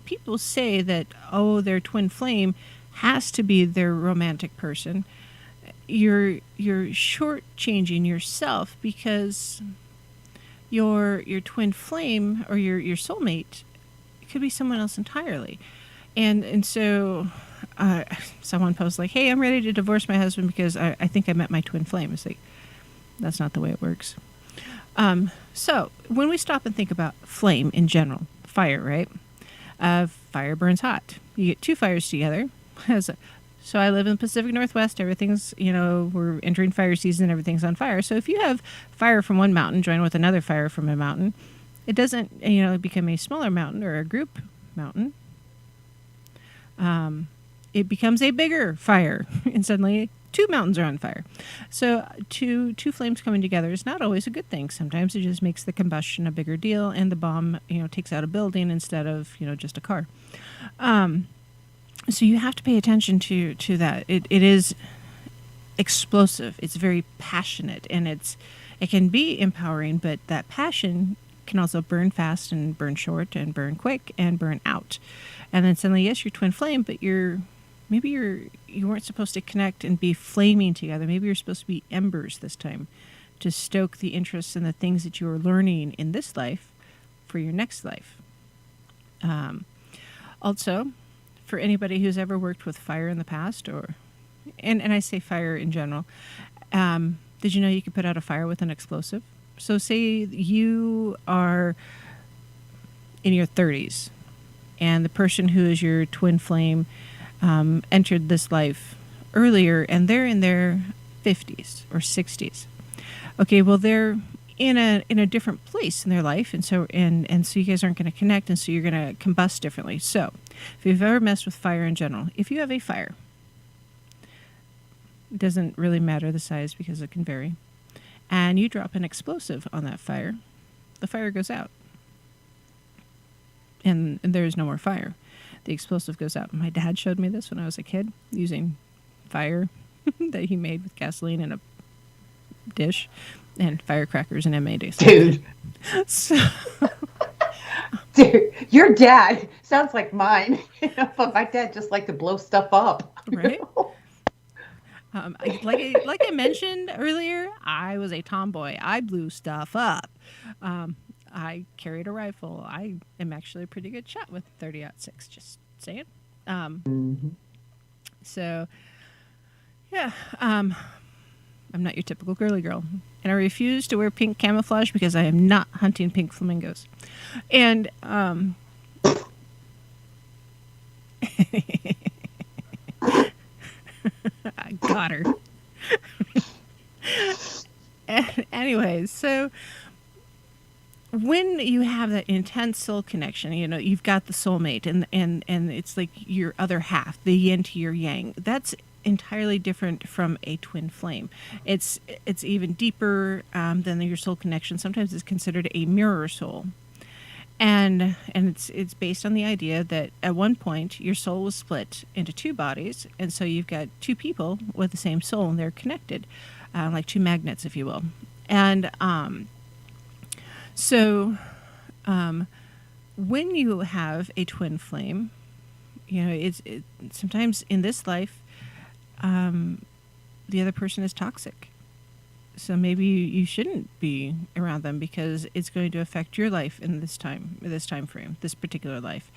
people say that, oh, their twin flame has to be their romantic person, you're shortchanging yourself, because your twin flame or your soulmate could be someone else entirely. And so someone posts like, hey, I'm ready to divorce my husband because I think I met my twin flame. It's like, that's not the way it works. So when we stop and think about flame in general, fire, right? Fire burns hot. You get two fires together. So I live in the Pacific Northwest. Everything's, we're entering fire season. Everything's on fire. So if you have fire from one mountain joined with another fire from a mountain, it doesn't, become a smaller mountain or a group mountain. It becomes a bigger fire, and suddenly two mountains are on fire. So two flames coming together is not always a good thing. Sometimes it just makes the combustion a bigger deal, and the bomb, takes out a building instead of, just a car. So you have to pay attention to that. It is explosive. It's very passionate, and it can be empowering, but that passion can also burn fast and burn short and burn quick and burn out. And then suddenly, yes, you're twin flame, but you weren't supposed to connect and be flaming together. Maybe you're supposed to be embers this time, to stoke the interest in the things that you are learning in this life for your next life. Also, for anybody who's ever worked with fire in the past, and I say fire in general, did you know you could put out a fire with an explosive? So say you are in your 30s, and the person who is your twin flame entered this life earlier, and they're in their 50s or 60s. Okay, well, they're in a different place in their life, and so you guys aren't going to connect, and so you're going to combust differently. So if you've ever messed with fire in general, if you have a fire, it doesn't really matter the size because it can vary, and you drop an explosive on that fire, the fire goes out, and there is no more fire. The explosive goes out. My dad showed me this when I was a kid, using fire that he made with gasoline in a dish and firecrackers and M80s. Dude. So, dude, your dad sounds like mine, but my dad just liked to blow stuff up. Right? Like I mentioned earlier, I was a tomboy. I blew stuff up. I carried a rifle. I am actually a pretty good shot with 30-06. Just saying. So, yeah. I'm not your typical girly girl, and I refuse to wear pink camouflage because I am not hunting pink flamingos. And I got her. Anyways, so when you have that intense soul connection, you've got the soulmate, and it's like your other half, the yin to your yang. That's entirely different from a twin flame. It's even deeper than your soul connection. Sometimes it's considered a mirror soul, and it's based on the idea that at one point your soul was split into two bodies, and so you've got two people with the same soul, and they're connected, like two magnets, if you will. And so when you have a twin flame, sometimes in this life, the other person is toxic. So maybe you shouldn't be around them because it's going to affect your life in this time frame, this particular life.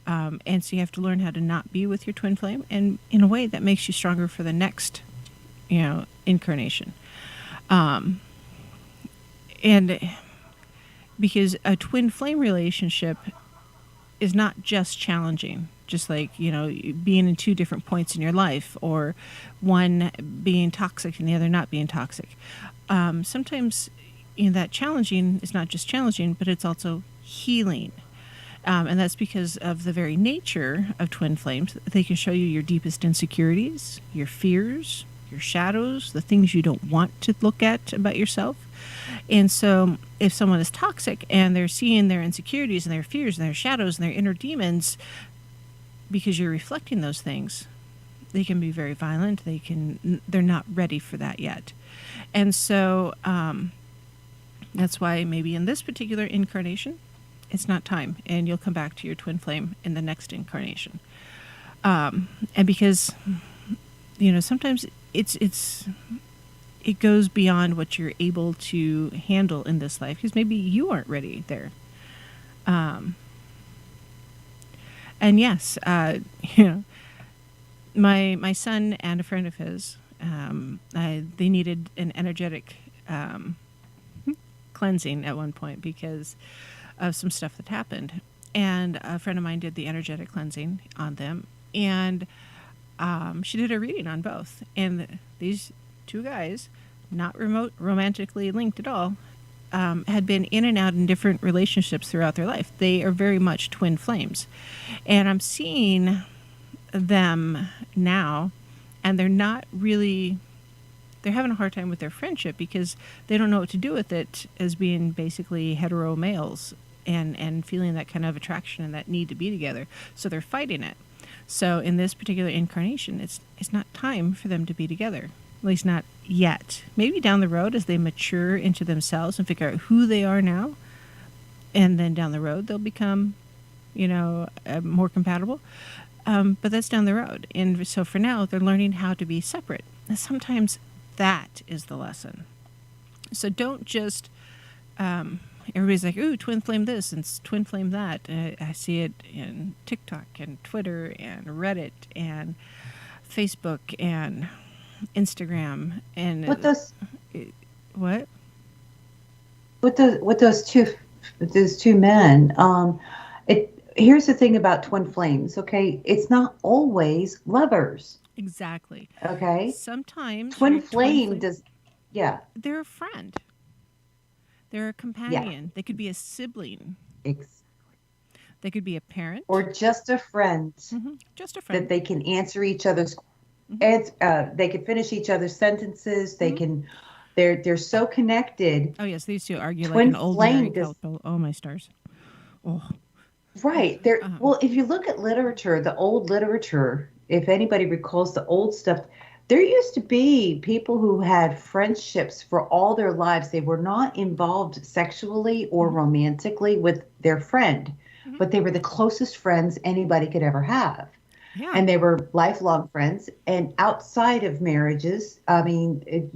And so you have to learn how to not be with your twin flame, and in a way that makes you stronger for the next, incarnation. And because a twin flame relationship is not just challenging, just like, being in two different points in your life, or one being toxic and the other not being toxic. Sometimes, that challenging is not just challenging, but it's also healing. And that's because of the very nature of twin flames. They can show you your deepest insecurities, your fears, your shadows, the things you don't want to look at about yourself. And so if someone is toxic and they're seeing their insecurities and their fears and their shadows and their inner demons, because you're reflecting those things, they can be very violent. They're not ready for that yet. And so that's why maybe in this particular incarnation, it's not time, and you'll come back to your twin flame in the next incarnation. And because, sometimes it goes beyond what you're able to handle in this life, because maybe you aren't ready there. And yes, my son and a friend of his, they needed an energetic cleansing at one point because of some stuff that happened. And a friend of mine did the energetic cleansing on them, and she did a reading on both. And these two guys, not romantically linked at all, had been in and out in different relationships throughout their life. They are very much twin flames. And I'm seeing them now, and they're having a hard time with their friendship because they don't know what to do with it as being basically hetero males and feeling that kind of attraction and that need to be together. So they're fighting it. So in this particular incarnation, it's not time for them to be together. At least not yet. Maybe down the road as they mature into themselves and figure out who they are now. And then down the road, they'll become, more compatible. But that's down the road. And so for now, they're learning how to be separate. And sometimes that is the lesson. So don't just, everybody's like, ooh, twin flame this and twin flame that. I see it in TikTok and Twitter and Reddit and Facebook and Instagram and With those what? With those two men, here's the thing about twin flames, okay? It's not always lovers. Exactly. Okay? Sometimes Twin flame does, yeah. They're a friend. They're a companion. Yeah. They could be a sibling. They could be a parent. Or just a friend. Mm-hmm. Just a friend. That they can answer each other's, they can finish each other's sentences. They can, they're so connected. Oh, yes. They used to argue like an old married couple. Oh, my stars. Oh. Right. Well, if you look at literature, the old literature, if anybody recalls the old stuff, there used to be people who had friendships for all their lives. They were not involved sexually or romantically with their friend, but they were the closest friends anybody could ever have. Yeah. And they were lifelong friends. And outside of marriages, I mean,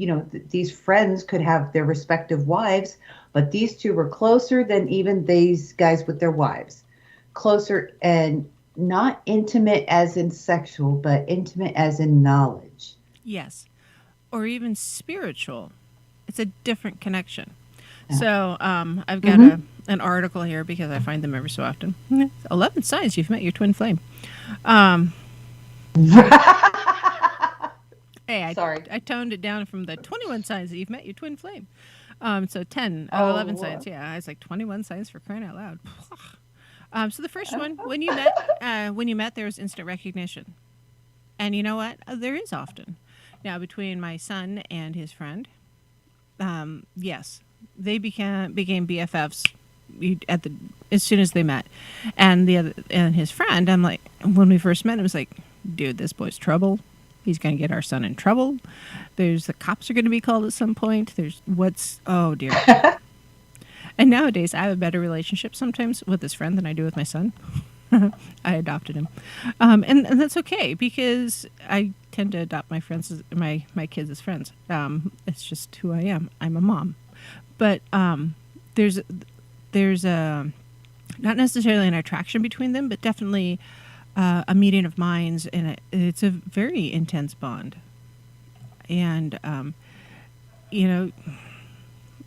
these friends could have their respective wives, but these two were closer than even these guys with their wives. Closer and not intimate as in sexual, but intimate as in knowledge. Yes. Or even spiritual. It's a different connection. Yeah. So I've got an article here because I find them every so often. 11 signs you've met your twin flame. Hey, I toned it down from the 21 signs that you've met your twin flame. So 10 out of 11 signs. Yeah, I was like 21 signs for crying out loud. So the first one, when you met, there was instant recognition. And you know what? There is often. Now, between my son and his friend, yes, they became BFFs at the as soon as they met. And the other and his friend, I'm like, when we first met, it was like, dude, this boy's trouble. He's gonna get our son in trouble. There's the cops are gonna be called at some point. There's what's oh dear. And nowadays, I have a better relationship sometimes with this friend than I do with my son. I adopted him, and that's okay because I tend to adopt my friends, my kids as friends. It's just who I am. I'm a mom, but there's there's a not necessarily an attraction between them, but definitely a meeting of minds, and it's a very intense bond. And you know,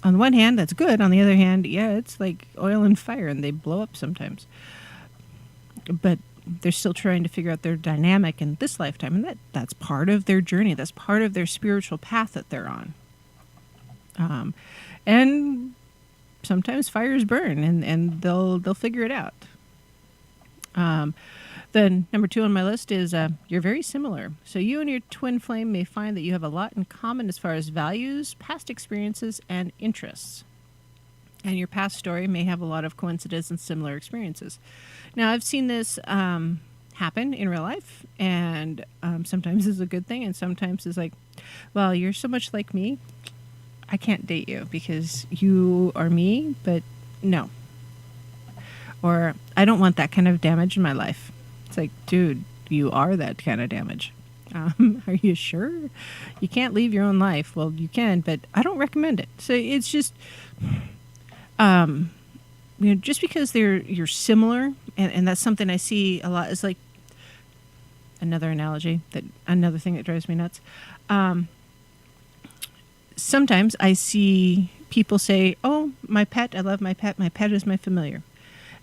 on the one hand, that's good. On the other hand, yeah, it's like oil and fire, and they blow up sometimes. But they're still trying to figure out their dynamic in this lifetime, and that's part of their journey. That's part of their spiritual path that they're on. And sometimes fires burn, and they'll figure it out. Then number 2 on my list is you're very similar. So you and your twin flame may find that you have a lot in common as far as values, past experiences, and interests. And your past story may have a lot of coincidence and similar experiences. Now, I've seen this happen in real life, and sometimes it's a good thing, and sometimes it's like, well, you're so much like me, I can't date you because you are me, but no. Or I don't want that kind of damage in my life. It's like, dude, you are that kind of damage. Are you sure? You can't leave your own life. Well, you can, but I don't recommend it. So it's just, just because you're similar, and that's something I see a lot. Is like another thing that drives me nuts. Sometimes I see people say, "Oh, my pet, I love my pet. My pet is my familiar."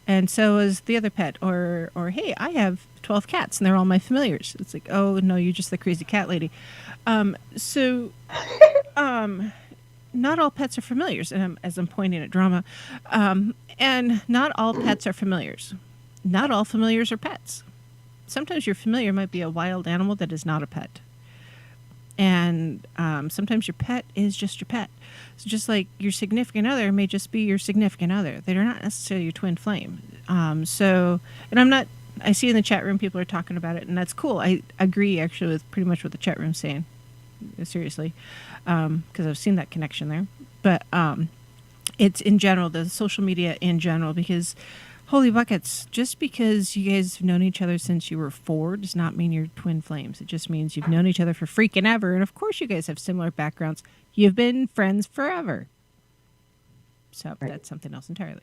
And so is the other pet, or hey, I have 12 cats and they're all my familiars. It's like, oh no, you're just the crazy cat lady. So, not all pets are familiars, and as I'm pointing at drama, and not all pets are familiars. Not all familiars are pets. Sometimes your familiar might be a wild animal that is not a pet, and sometimes your pet is just your pet. So just like your significant other may just be your significant other. They're not necessarily your twin flame. I see in the chat room people are talking about it, and that's cool. I agree actually with pretty much what the chat room's saying. Seriously, because I've seen that connection there. But it's in general, the social media in general, because holy buckets, just because you guys have known each other since you were 4 does not mean you're twin flames. It just means you've known each other for freaking ever. And of course you guys have similar backgrounds. You've been friends forever. So Right. that's something else entirely.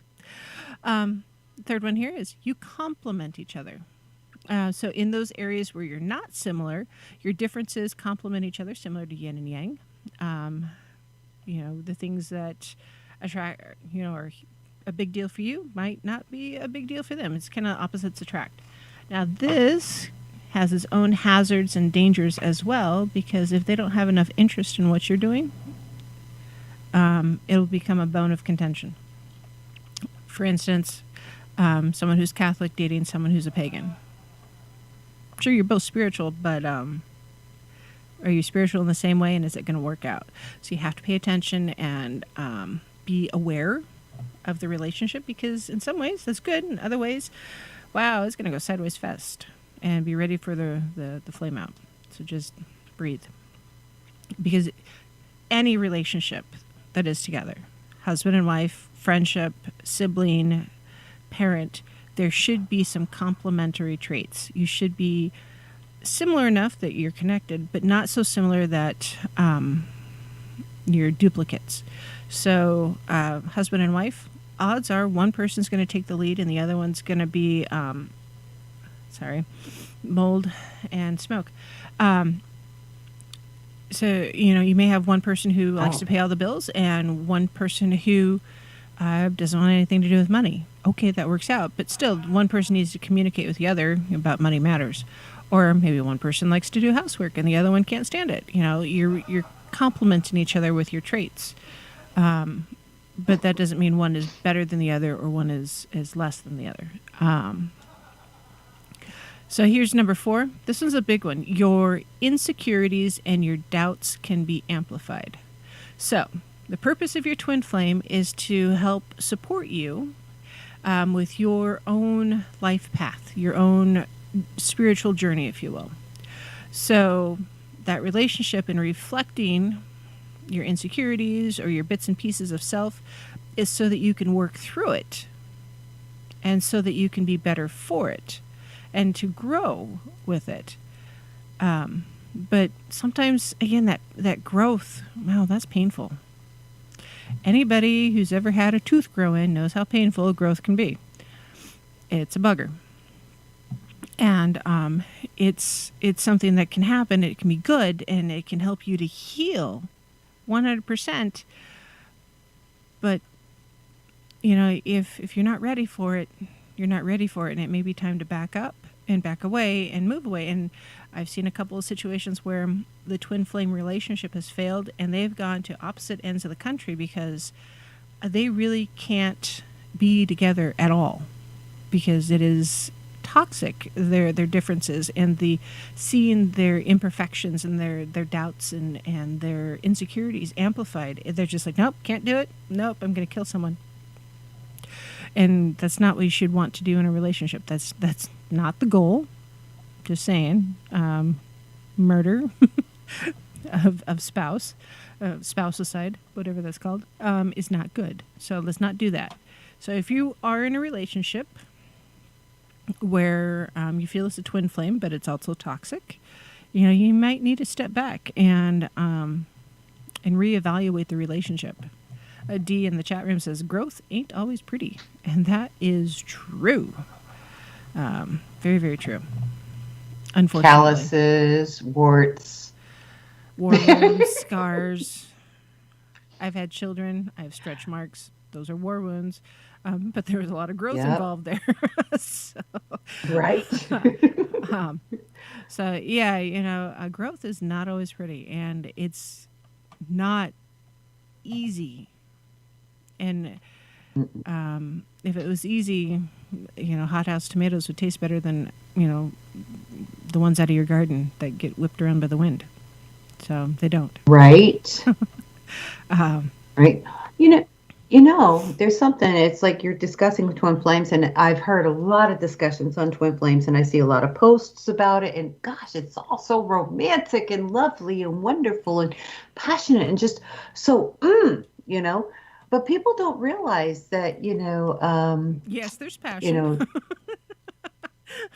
Third one here is you complement each other. So in those areas where you're not similar, your differences complement each other, similar to yin and yang. The things that attract, are a big deal for you might not be a big deal for them. It's kind of opposites attract. Now this has its own hazards and dangers as well, because if they don't have enough interest in what you're doing, it'll become a bone of contention. For instance, someone who's Catholic dating someone who's a pagan. Sure, you're both spiritual, but are you spiritual in the same way, and is it going to work out? So you have to pay attention and be aware of the relationship, because in some ways that's good, in other ways, wow, it's going to go sideways fast, and be ready for the flame out. So just breathe, because any relationship that is together, husband and wife, friendship, sibling, parent, there should be some complementary traits. You should be similar enough that you're connected, but not so similar that you're duplicates. So husband and wife, odds are one person's going to take the lead and the other one's going to be, mold and smoke. So, you may have one person who likes to pay all the bills and one person who doesn't want anything to do with money. Okay, that works out. But still, one person needs to communicate with the other about money matters. Or maybe one person likes to do housework and the other one can't stand it. You're complementing each other with your traits. But that doesn't mean one is better than the other or one is less than the other. So here's number 4. This one's a big one. Your insecurities and your doubts can be amplified. So the purpose of your twin flame is to help support you with your own life path, your own spiritual journey, if you will. So that relationship and reflecting your insecurities or your bits and pieces of self is so that you can work through it and so that you can be better for it and to grow with it. But sometimes, again, that growth, wow, that's painful. Anybody who's ever had a tooth grow in knows how painful growth can be. It's a bugger. And it's something that can happen. It can be good, and it can help you to heal 100%. But, if you're not ready for it, you're not ready for it, and it may be time to back up and back away and move away. And I've seen a couple of situations where the twin flame relationship has failed, and they've gone to opposite ends of the country because they really can't be together at all because it is toxic, their differences, and the seeing their imperfections and their doubts and their insecurities amplified. They're just like, nope, can't do it. Nope, I'm going to kill someone. And that's not what you should want to do in a relationship. That's not the goal. Just saying. Murder of spouse, spousicide, whatever that's called, is not good. So let's not do that. So if you are in a relationship where you feel it's a twin flame, but it's also toxic, you might need to step back and reevaluate the relationship. D in the chat room says, growth ain't always pretty. And that is true. Very, very true. Unfortunately. Calluses, warts. War wounds, scars. I've had children. I have stretch marks. Those are war wounds. But there was a lot of growth involved there. Right. So, yeah, growth is not always pretty. And it's not easy. And if it was easy, hothouse tomatoes would taste better than, the ones out of your garden that get whipped around by the wind. So they don't. Right. Right. There's something, it's like you're discussing twin flames, and I've heard a lot of discussions on twin flames, and I see a lot of posts about it, and gosh, it's all so romantic and lovely and wonderful and passionate and just so, but people don't realize that, yes, there's passion.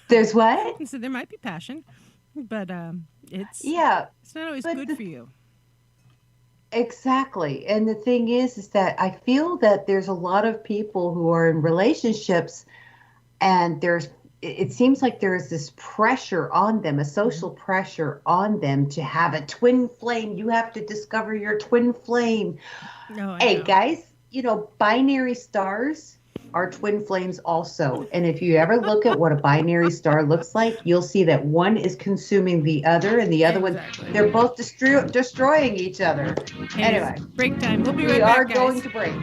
There's what? So there might be passion, but it's not always good for you. Exactly. And the thing is that I feel that there's a lot of people who are in relationships, and it seems like there's this pressure on them, a social pressure on them to have a twin flame. You have to discover your twin flame. No, hey, guys, binary stars are twin flames also. And if you ever look at what a binary star looks like, you'll see that one is consuming the other, and the other one, they're both destroying each other. Anyway, break time. We'll be right back, We are guys. going to break.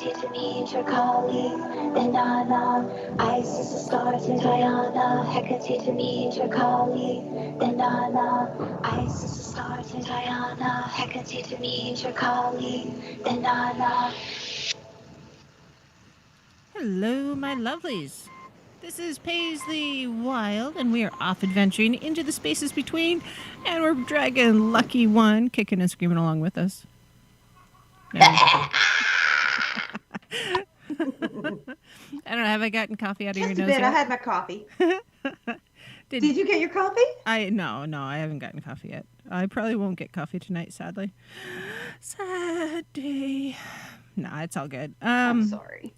Hecate to meet your colleague. Inanna, Isis to start to Diana. Hecate to meet your colleague. Inanna, Isis to start to Diana. Hecate to meet your colleague. Inanna. Hello, my lovelies. This is Paisley Wild, and we are off adventuring into the spaces between, and we're dragging Lucky One kicking and screaming along with us. I don't know. Have I gotten coffee out of your Just a nose bit. yet? I had my coffee. Did you get your coffee? No, I haven't gotten coffee yet. I probably won't get coffee tonight, sadly. Sad day. Nah, it's all good. I'm sorry.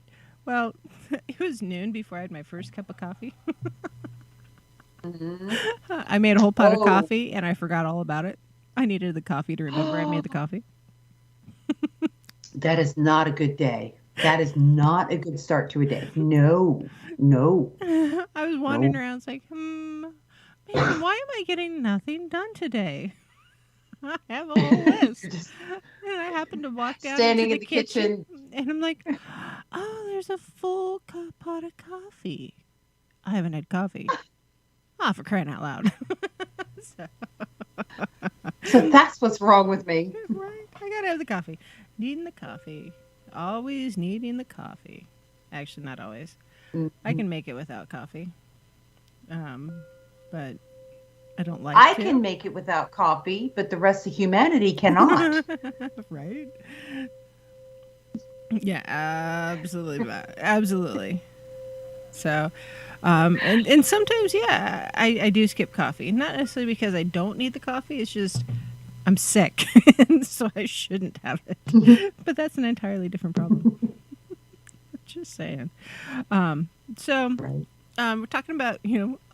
Well, it was noon before I had my first cup of coffee. I made a whole pot of coffee, and I forgot all about it. I needed the coffee to remember I made the coffee. That is not a good day. That is not a good start to a day. No. I was wandering around. It's like, man, why am I getting nothing done today? I have a whole list. And I happened to walk down standing into in the kitchen. And I'm like, oh, there's a full pot of coffee. I haven't had coffee. Oh, for crying out loud. So that's what's wrong with me. Right. I got to have the coffee. Needing the coffee. Always needing the coffee. Actually, not always. Mm-hmm. I can make it without coffee. But I don't like I can make it without coffee, but the rest of humanity cannot. Right? Yeah, absolutely. Absolutely. So, and sometimes, yeah, I do skip coffee. Not necessarily because I don't need the coffee. It's just I'm sick, so I shouldn't have it. But that's an entirely different problem. Just saying. We're talking about,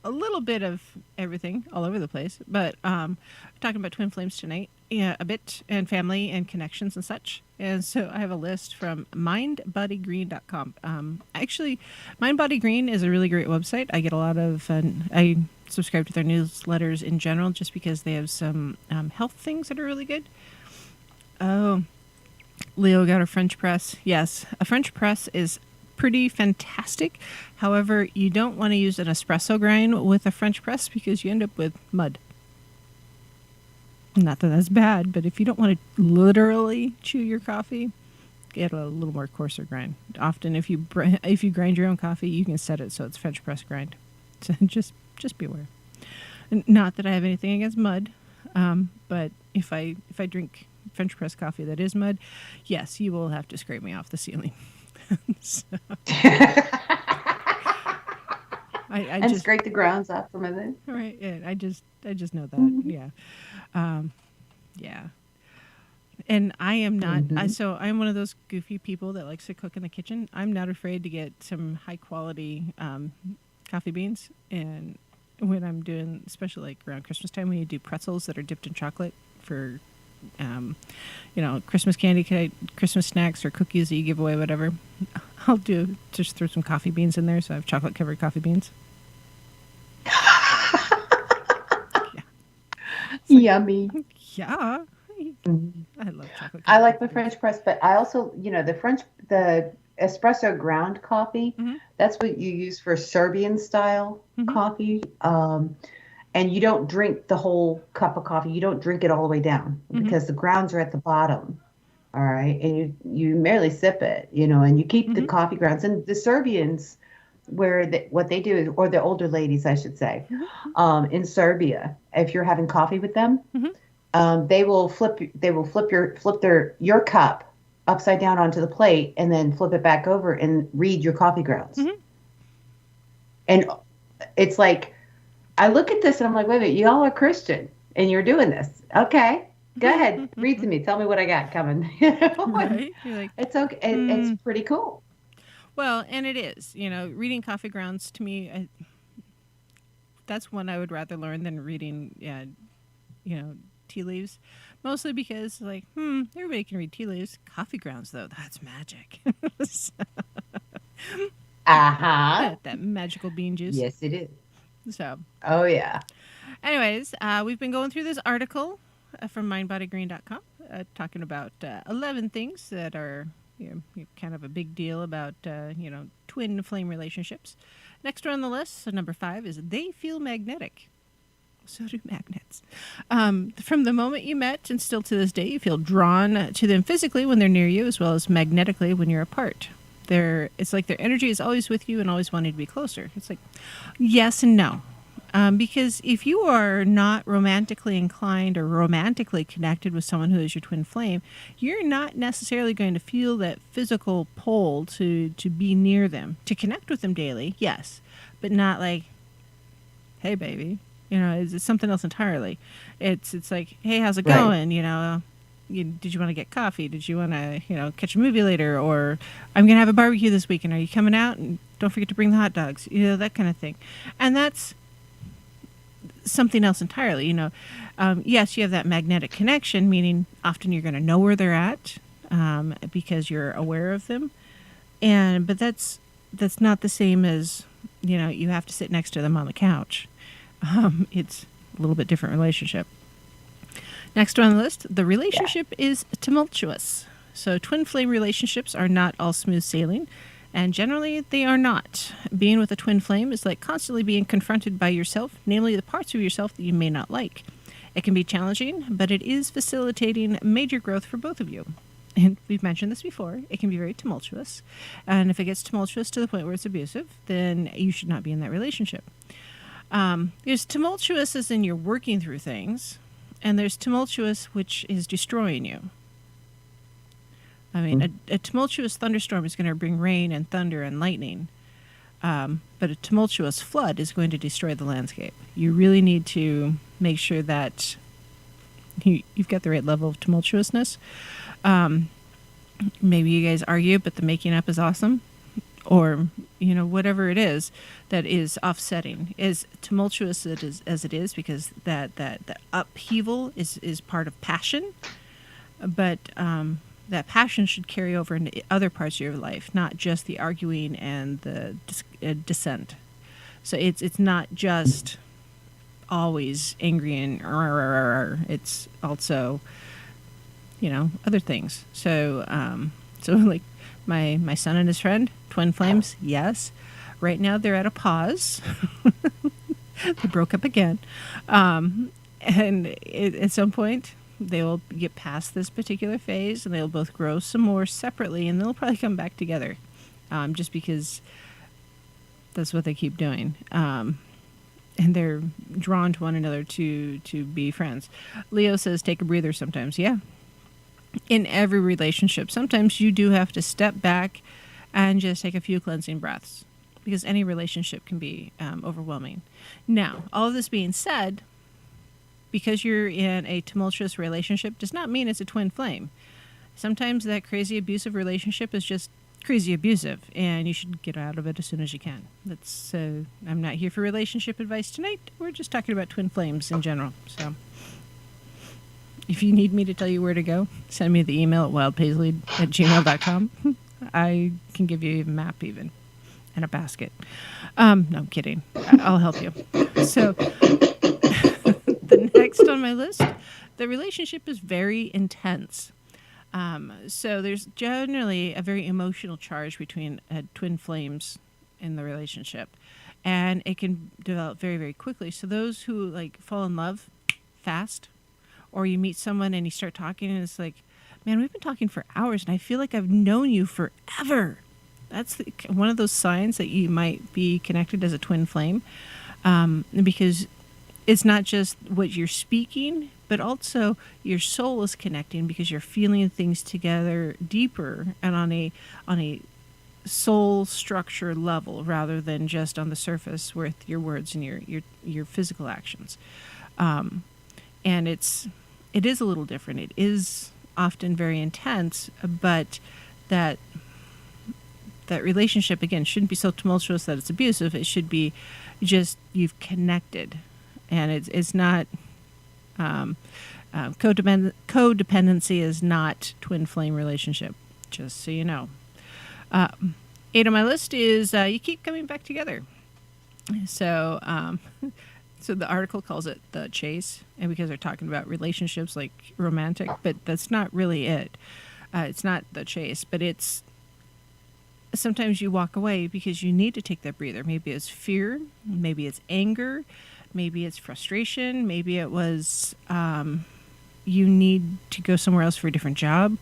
a little bit of everything all over the place, but we're talking about twin flames tonight, a bit, and family and connections and such. And so I have a list from mindbodygreen.com. Actually, Mind Body Green is a really great website. I get a lot of I subscribe to their newsletters in general just because they have some health things that are really good. Oh, Leo got a French press. Yes, a French press is pretty fantastic. However, you don't want to use an espresso grind with a French press because you end up with mud. Not that that's bad, but if you don't want to literally chew your coffee, get a little more coarser grind. Often, if you grind your own coffee, you can set it so it's French press grind. So just beware. And not that I have anything against mud, but if I drink French press coffee that is mud, yes, you will have to scrape me off the ceiling. So, I just scrape the grounds up from it. Right. Yeah, I just know that. Mm-hmm. Yeah. Yeah. And I am not. So I'm one of those goofy people that likes to cook in the kitchen. I'm not afraid to get some high quality coffee beans, and when I'm doing, especially like around Christmas time, when you do pretzels that are dipped in chocolate for Christmas candy, Christmas snacks or cookies that you give away, whatever, I'll just throw some coffee beans in there. So I have chocolate covered coffee beans. Yummy. Yeah. I love chocolate. I like the French press, but I also, the espresso ground coffee, that's what you use for Serbian style coffee. And you don't drink the whole cup of coffee. You don't drink it all the way down because the grounds are at the bottom. All right. And you merely sip it, and you keep the coffee grounds. And the Serbians, what they do is, or the older ladies, I should say, in Serbia, if you're having coffee with them, they will flip your cup upside down onto the plate and then flip it back over and read your coffee grounds. And it's like, I look at this and I'm like, wait a minute, y'all are Christian and you're doing this. Okay, go ahead. Read to me. Tell me what I got coming. Right? You're like, it's okay. It's pretty cool. Well, and it is, reading coffee grounds to me, that's one I would rather learn than reading, tea leaves. Mostly because, like, everybody can read tea leaves. Coffee grounds, though, that's magic. That magical bean juice. Yes, it is. So. Oh, yeah. Anyways, we've been going through this article from mindbodygreen.com talking about 11 things that are, you're kind of a big deal about twin flame relationships. Next one on the list, so number 5 is they feel magnetic. So do magnets. From the moment you met and still to this day, you feel drawn to them physically when they're near you, as well as magnetically when you're apart. It's like their energy is always with you and always wanting to be closer. It's like yes and no. Because if you are not romantically inclined or romantically connected with someone who is your twin flame, you're not necessarily going to feel that physical pull to be near them. To connect with them daily, yes, but not like, hey, baby. It's something else entirely. It's like, hey, how's it going? Did you want to get coffee? Did you want to, catch a movie later? Or I'm going to have a barbecue this weekend. Are you coming out? And don't forget to bring the hot dogs. That kind of thing. And that's something else entirely. Yes, you have that magnetic connection, meaning often you're going to know where they're at because you're aware of them. But that's not the same as, you have to sit next to them on the couch. It's a little bit different relationship. Next on the list, the relationship is tumultuous. So twin flame relationships are not all smooth sailing, and generally they are not. Being with a twin flame is like constantly being confronted by yourself, namely the parts of yourself that you may not like. It can be challenging, but it is facilitating major growth for both of you. And we've mentioned this before, it can be very tumultuous. And if it gets tumultuous to the point where it's abusive, then you should not be in that relationship. There's tumultuous as in you're working through things, and there's tumultuous which is destroying you. I mean, a tumultuous thunderstorm is going to bring rain and thunder and lightning, but a tumultuous flood is going to destroy the landscape. You really need to make sure that you've got the right level of tumultuousness. Maybe you guys argue, but the making up is awesome. Or, whatever it is that is offsetting, as tumultuous as it is, because that upheaval is part of passion, but that passion should carry over into other parts of your life, not just the arguing and the dissent. So it's not just always angry and it's also other things. So like my son and his friend, twin flames, yes. Right now they're at a pause. They broke up again. At some point they will get past this particular phase and they'll both grow some more separately and they'll probably come back together. Just because that's what they keep doing. And they're drawn to one another to be friends. Leo says take a breather sometimes. Yeah. In every relationship, sometimes you do have to step back and just take a few cleansing breaths because any relationship can be overwhelming. Now, all of this being said, because you're in a tumultuous relationship does not mean it's a twin flame. Sometimes that crazy abusive relationship is just crazy abusive and you should get out of it as soon as you can. I'm not here for relationship advice tonight. We're just talking about twin flames in general. So if you need me to tell you where to go, send me the email at wildepaisley@gmail.com. I can give you a map even and a basket. No, I'm kidding. I'll help you. So the next on my list, the relationship is very intense. So there's generally a very emotional charge between twin flames in the relationship. And it can develop very, very quickly. So those who fall in love fast, or you meet someone and you start talking and it's like, man, we've been talking for hours and I feel like I've known you forever. That's one of those signs that you might be connected as a twin flame, because it's not just what you're speaking, but also your soul is connecting because you're feeling things together deeper and on a soul structure level rather than just on the surface with your words and your physical actions. And it is a little different. It is often very intense, but that relationship, again, shouldn't be so tumultuous that it's abusive. It should be just you've connected. And it's not, codependency is not twin flame relationship, just so you know. 8 on my list is you keep coming back together. So the article calls it the chase, and because they're talking about relationships like romantic, but that's not really it. It's not the chase, but it's sometimes you walk away because you need to take that breather. Maybe it's fear, maybe it's anger, maybe it's frustration, maybe it was you need to go somewhere else for a different job,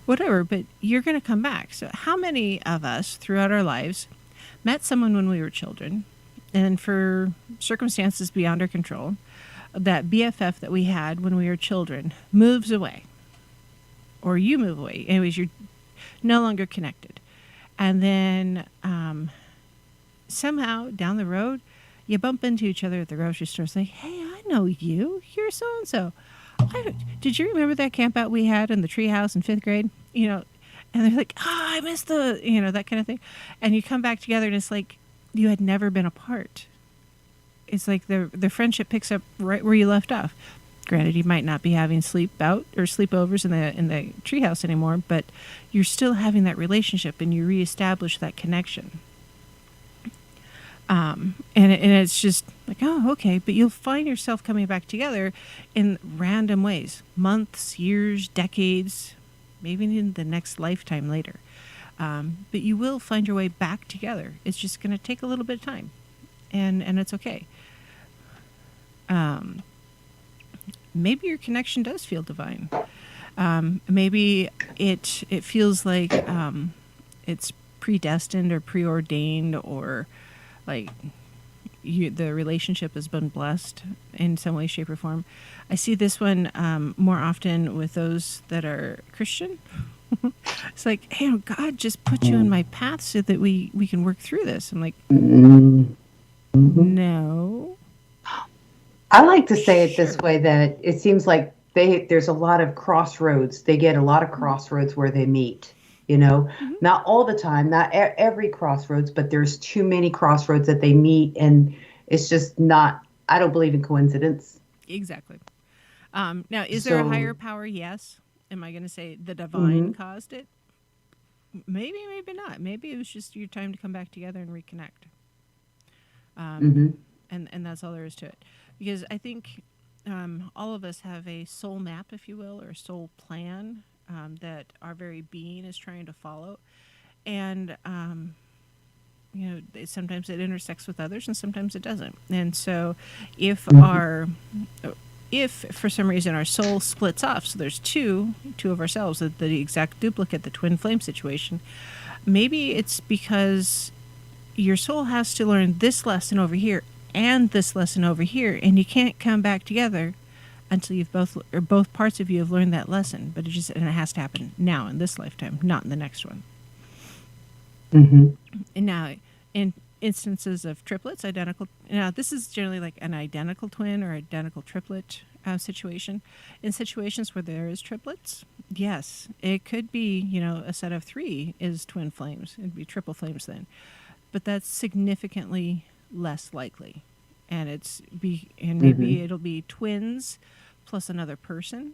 whatever, but you're going to come back. So, how many of us throughout our lives met someone when we were children, and for circumstances beyond our control, that BFF that we had when we were children moves away, or you move away? Anyways, you're no longer connected. And then somehow down the road, you bump into each other at the grocery store, say, "Hey, I know you. You're so and so. Did you remember that camp out we had in the treehouse in 5th grade?" And they're like, "I missed that kind of thing." And you come back together, and it's like you had never been apart. It's like the friendship picks up right where you left off. Granted, you might not be having sleep out or sleepovers in the treehouse anymore, but you're still having that relationship, and you reestablish that connection. And it's just like, oh, okay, but you'll find yourself coming back together in random ways, months, years, decades, maybe in the next lifetime later. But you will find your way back together. It's just going to take a little bit of time, and it's okay. Maybe your connection does feel divine. Maybe it feels like it's predestined or preordained, or like the relationship has been blessed in some way, shape, or form. I see this one more often with those that are Christian. It's like, hey, God just put you in my path so that we can work through this. I'm like, no. I like to say it this way, that it seems like there's a lot of crossroads. They get a lot of crossroads where they meet. Not all the time, not every crossroads, but there's too many crossroads that they meet, and it's just not. I don't believe in coincidence. Exactly. Now, is there a higher power? Yes. Am I going to say the divine caused it? Maybe, maybe not. Maybe it was just your time to come back together and reconnect. And that's all there is to it. Because I think all of us have a soul map, if you will, or a soul plan that our very being is trying to follow. And, sometimes it intersects with others and sometimes it doesn't. And so if for some reason our soul splits off, so there's two of ourselves, the exact duplicate, the twin flame situation, maybe it's because your soul has to learn this lesson over here and this lesson over here, and you can't come back together until you've both parts of you have learned that lesson. But it has to happen now in this lifetime, not in the next one. And now, in instances of triplets, identical. Now, this is generally like an identical twin or identical triplet situation. In situations where there is triplets, yes, it could be, a set of 3 is twin flames. It'd be triple flames then. But that's significantly less likely. And maybe it'll be twins plus another person.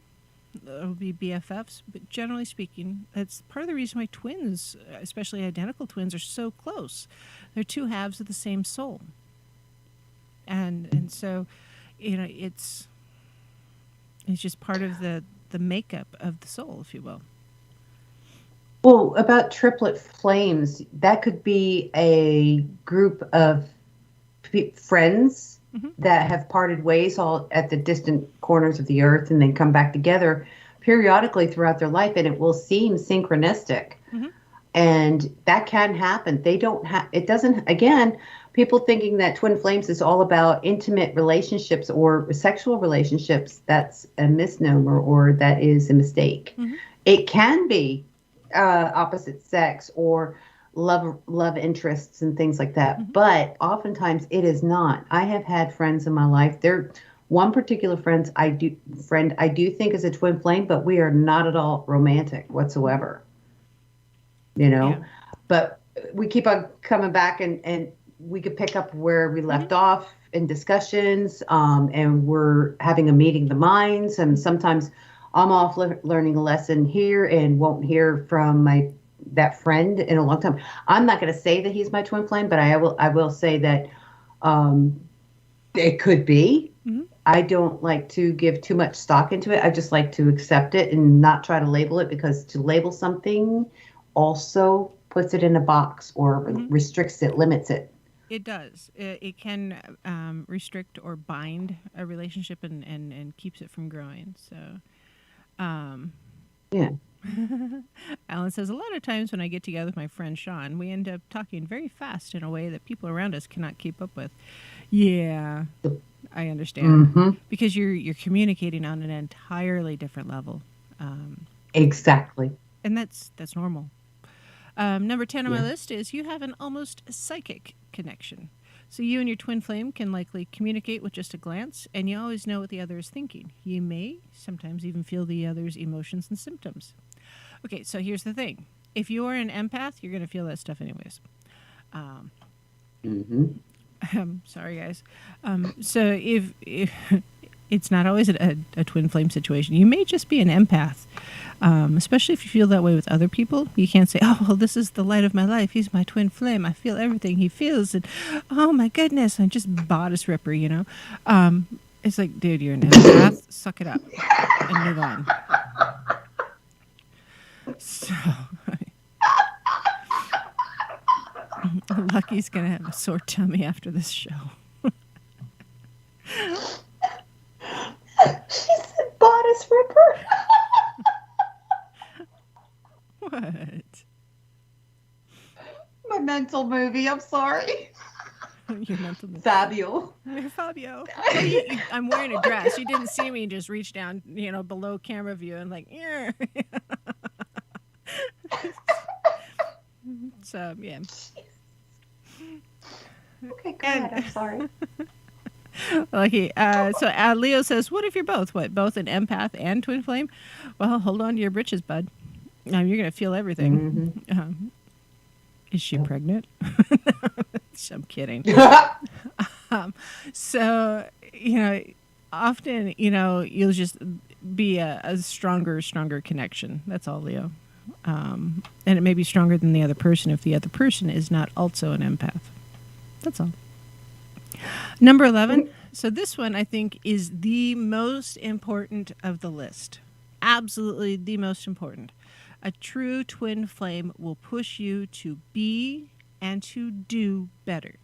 It'll be BFFs, but generally speaking, that's part of the reason why twins, especially identical twins, are so close. They're 2 halves of the same soul. And so, it's just part of the makeup of the soul, if you will. Well, about triplet flames, that could be a group of friends that have parted ways all at the distant corners of the earth, and then come back together periodically throughout their life, and it will seem synchronistic. And that can happen. It doesn't, again, people thinking that twin flames is all about intimate relationships or sexual relationships, that's a misnomer, or that is a mistake. It can be opposite sex or love interests and things like that. But oftentimes it is not. I have had friends in my life. One particular friend I do think is a twin flame, but we are not at all romantic whatsoever. But we keep on coming back, and we could pick up where we left off in discussions, and we're having a meeting of the minds. And sometimes I'm off learning a lesson here and won't hear from that friend in a long time. I'm not going to say that he's my twin flame, but I will say that it could be. I don't like to give too much stock into it. I just like to accept it and not try to label it, because to label something also puts it in a box or Hmm. restricts it, limits it. It does. It can restrict or bind a relationship and keeps it from growing. So, um, Yeah. Alan says, a lot of times when I get together with my friend Sean, we end up talking very fast in a way that people around us cannot keep up with. Yeah, I understand. Mm-hmm. Because you're communicating on an entirely different level. Um, Exactly. and that's normal. Number 10 on my Yeah. list is you have an almost psychic connection. So you and your twin flame can likely communicate with just a glance, and you always know what the other is thinking. You may sometimes even feel the other's emotions and symptoms. Okay, so here's the thing. If you're an empath, you're going to feel that stuff anyways. Um, Mm-hmm. sorry, guys. So if it's not always a twin flame situation, you may just be an empath. Especially if you feel that way with other people, you can't say, "Oh, well, this is the light of my life. He's my twin flame. I feel everything he feels," and oh my goodness, I'm just bodice ripper, you know. It's like, dude, you're an empath. Suck it up and move on. So, Lucky's gonna have a sore tummy after this show. She said bodice ripper. What? My mental movie. I'm sorry. Your mental. Fabio. Hey, Fabio. Well, I'm wearing a dress. You didn't see me just reach down, below camera view and like, yeah. So, yeah. Okay, go ahead. I'm sorry. Lucky. Leo says, what if you're both? What, both an empath and twin flame? Well, hold on to your britches, bud. You're going to feel everything. Mm-hmm. Is she pregnant? I'm kidding. So, often, you'll just be a stronger connection. That's all, Leo. And it may be stronger than the other person if the other person is not also an empath. That's all. Number 11. So this one, I think, is the most important of the list. Absolutely the most important. A true twin flame will push you to be and to do better.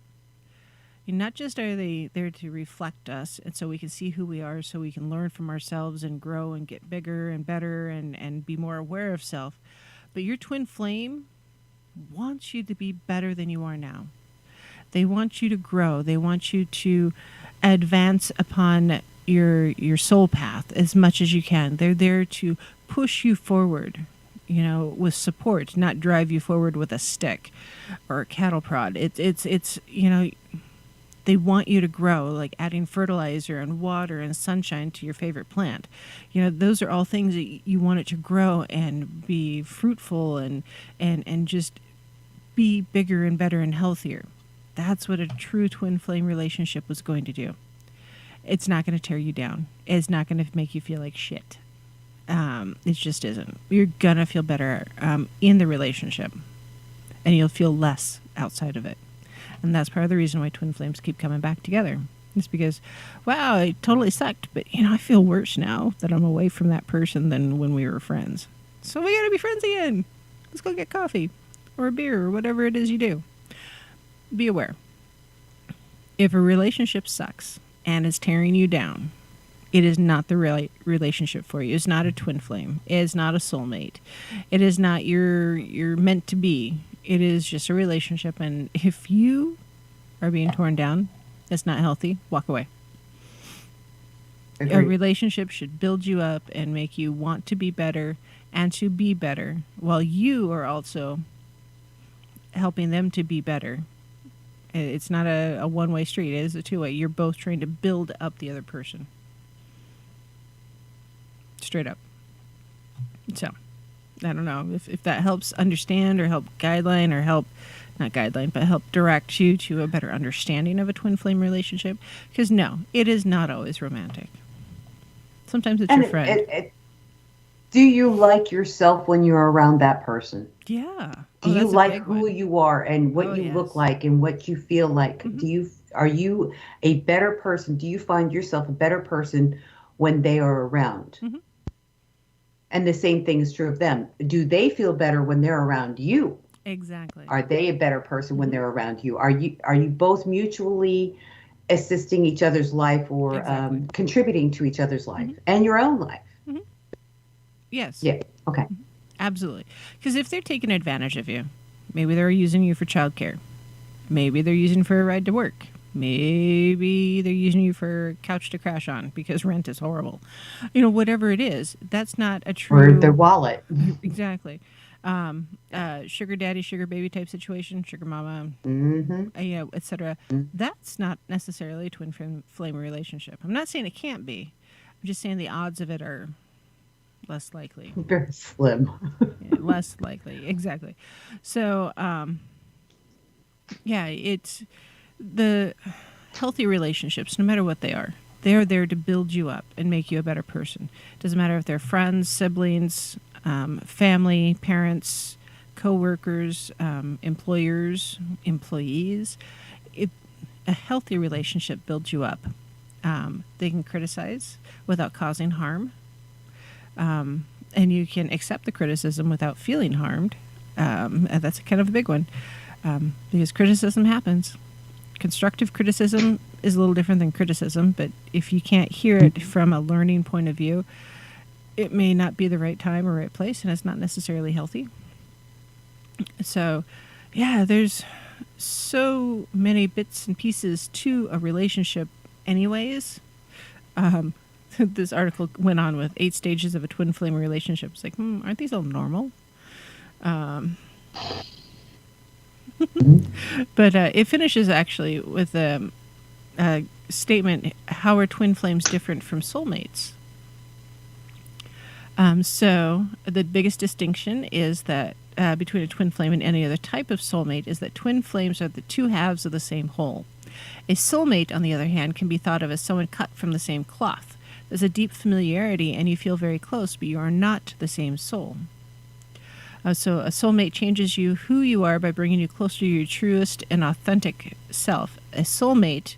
And not just are they there to reflect us and so we can see who we are, so we can learn from ourselves and grow and get bigger and better and be more aware of self, but your twin flame wants you to be better than you are now. They want you to grow. They want you to advance upon your soul path as much as you can. They're there to push you forward, with support, not drive you forward with a stick or a cattle prod. It's they want you to grow, like adding fertilizer and water and sunshine to your favorite plant. Those are all things that you want it to grow and be fruitful and just be bigger and better and healthier. That's what a true twin flame relationship was going to do. It's not going to tear you down. It's not going to make you feel like shit. It just isn't. You're going to feel better in the relationship, and you'll feel less outside of it. And that's part of the reason why twin flames keep coming back together. It's because, wow, it totally sucked, but, I feel worse now that I'm away from that person than when we were friends. So we got to be friends again. Let's go get coffee or a beer or whatever it is you do. Be aware. If a relationship sucks and is tearing you down, it is not the right relationship for you. It's not a twin flame. It is not a soulmate. It is not your meant to be. It is just a relationship. And if you are being torn down, it's not healthy. Walk away. Agreed. A relationship should build you up and make you want to be better and to be better, while you are also helping them to be better. It's not a one-way street. It is a two-way. You're both trying to build up the other person. Straight up. So, I don't know if that helps understand or help guideline or help, not guideline, but help direct you to a better understanding of a twin flame relationship. Because no, it is not always romantic. Sometimes it's your friend. Do you like yourself when you're around that person? Yeah. Do you that's a like big who one. you are and what you Yes. look like and what you feel like? Mhm. Do you Are you a better person? Do you find yourself a better person when they are around? Mm-hmm. And the same thing is true of them. Do they feel better when they're around you? Exactly. Are they a better person when Mm-hmm. they're around you? Are you both mutually assisting each other's life or Exactly. contributing to each other's life Mm-hmm. and your own life? Mm-hmm. Yes. Yeah. Okay. Absolutely. Because if they're taking advantage of you, maybe they're using you for childcare. Maybe they're using for a ride to work. Maybe they're using you for a couch to crash on because rent is horrible. Whatever it is, that's not a Or their true. wallet. Exactly. Sugar daddy, sugar baby type situation, sugar mama, Mm-hmm. etc. That's not necessarily a twin flame relationship. I'm not saying it can't be. I'm just saying the odds of it are less likely. Very slim. Yeah, less likely. Exactly. So, yeah, it's the healthy relationships, no matter what they are. They're there to build you up and make you a better person. Doesn't matter if they're friends, siblings, family, parents, co-workers, employers, employees. A healthy relationship builds you up. They can criticize without causing harm. And you can accept the criticism without feeling harmed. And that's kind of a big one, because criticism happens. Constructive criticism is a little different than criticism, but if you can't hear it from a learning point of view, it may not be the right time or right place, and it's not necessarily healthy. So, yeah, there's so many bits and pieces to a relationship, anyways. This article went on with 8 stages of a twin flame relationship. It's like, aren't these all normal? But it finishes actually with a statement: how are twin flames different from soulmates? So the biggest distinction is that between a twin flame and any other type of soulmate is that twin flames are the two halves of the same whole. A soulmate, on the other hand, can be thought of as someone cut from the same cloth. There's a deep familiarity and you feel very close, but you are not the same soul. So a soulmate changes you who you are by bringing you closer to your truest and authentic self. A soulmate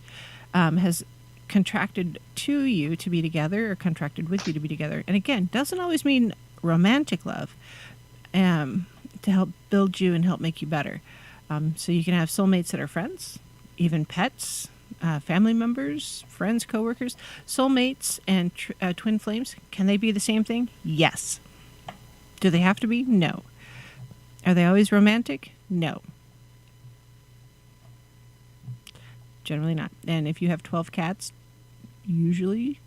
has contracted to you to be together or contracted with you to be together. And again, doesn't always mean romantic love, to help build you and help make you better. So you can have soulmates that are friends, even pets, family members, friends, coworkers. Soulmates and twin flames, can they be the same thing? Yes. Do they have to be? No. Are they always romantic? No. Generally not. And if you have 12 cats, usually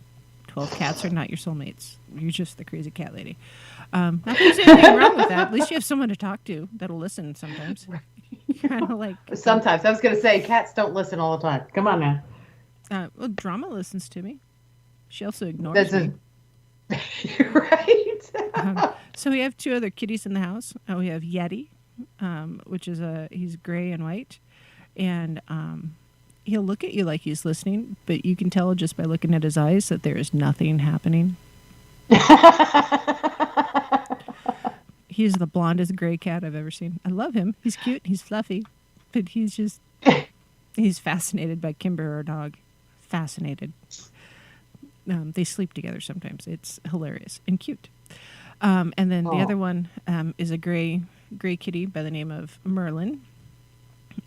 12 cats are not your soulmates. You're just the crazy cat lady. Not that there's anything wrong with that. At least you have someone to talk to that'll listen sometimes. Kind of like Sometimes. I was going to say, cats don't listen all the time. Come on now. well, Drama listens to me. She also ignores me. You're right. So we have 2 other kitties in the house. We have Yeti, which is he's gray and white, and he'll look at you like he's listening, but you can tell just by looking at his eyes that there is nothing happening. He's the blondest gray cat I've ever seen. I love him. He's cute. He's fluffy, but he's fascinated by Kimber, our dog. Fascinated. They sleep together sometimes. It's hilarious and cute. And then the other one is a gray kitty by the name of Merlin.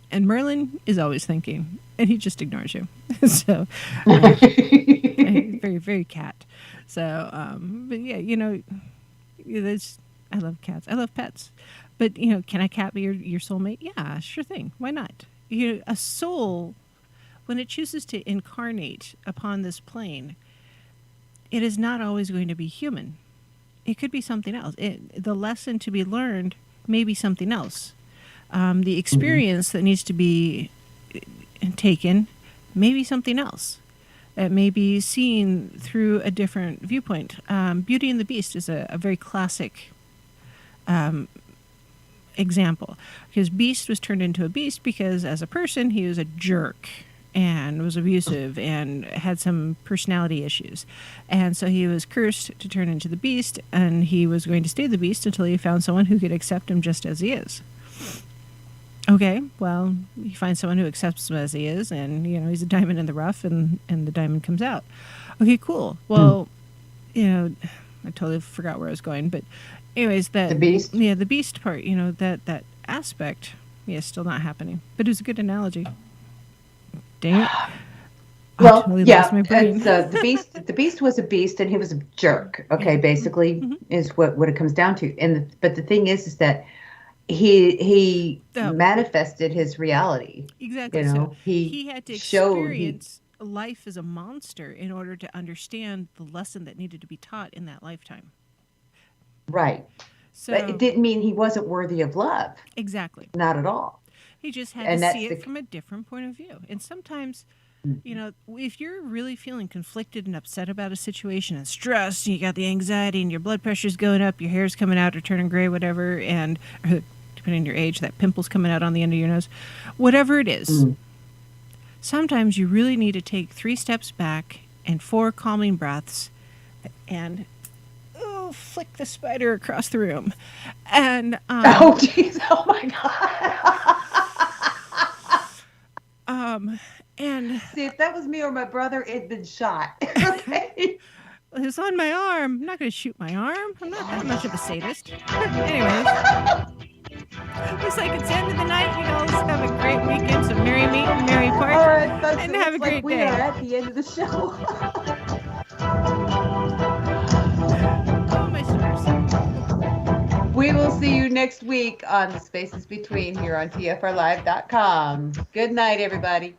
And Merlin is always thinking, and he just ignores you. So, very, very cat. So, but yeah, I love cats. I love pets. But, can a cat be your soulmate? Yeah, sure thing. Why not? A soul, when it chooses to incarnate upon this plane, it is not always going to be human. It could be something else. The lesson to be learned may be something else. The experience that needs to be taken may be something else. It may be seen through a different viewpoint. Beauty and the Beast is a very classic example, because Beast was turned into a beast because as a person he was a jerk and was abusive and had some personality issues, and so he was cursed to turn into the Beast, and he was going to stay the Beast until he found someone who could accept him just as he is. Okay, well, you find someone who accepts him as he is, and he's a diamond in the rough, and the diamond comes out. Okay, cool. Mm. Well, I totally forgot where I was going, but anyways, The beast. the beast part, that aspect, yeah, still not happening. But it was a good analogy. Dang it! I Well, totally lost yeah, my brain. it's the beast. The beast was a beast, and he was a jerk. Yeah. Okay, basically Mm-hmm. is what it comes down to. But the thing is that he Oh, manifested his reality. exactly. So He he had to showed he experience life as a monster in order to understand the lesson that needed to be taught in that lifetime. right, but it So didn't mean he wasn't worthy of love. exactly. Not at all. He just had to And see that's it the from a different point of view. And sometimes, if you're really feeling conflicted and upset about a situation and stressed, you got the anxiety and your blood pressure's going up, your hair's coming out or turning gray, whatever, and depending on your age, that pimple's coming out on the end of your nose, whatever it is, Mm. sometimes you really need to take 3 steps back and 4 calming breaths and flick the spider across the room. And Oh, jeez. Oh, my God. and See, if that was me or my brother, it'd been shot. Okay. it's on my arm. I'm not going to shoot my arm. I'm not that much of a sadist. Anyways, looks like it's the end of the night. You guys have a great weekend. So merry meet and merry part. All right, folks, And it have looks a like great we day. are at the end of the show. Oh, my stars. We will see you next week on The Spaces Between here on TFRLive.com. Good night, everybody.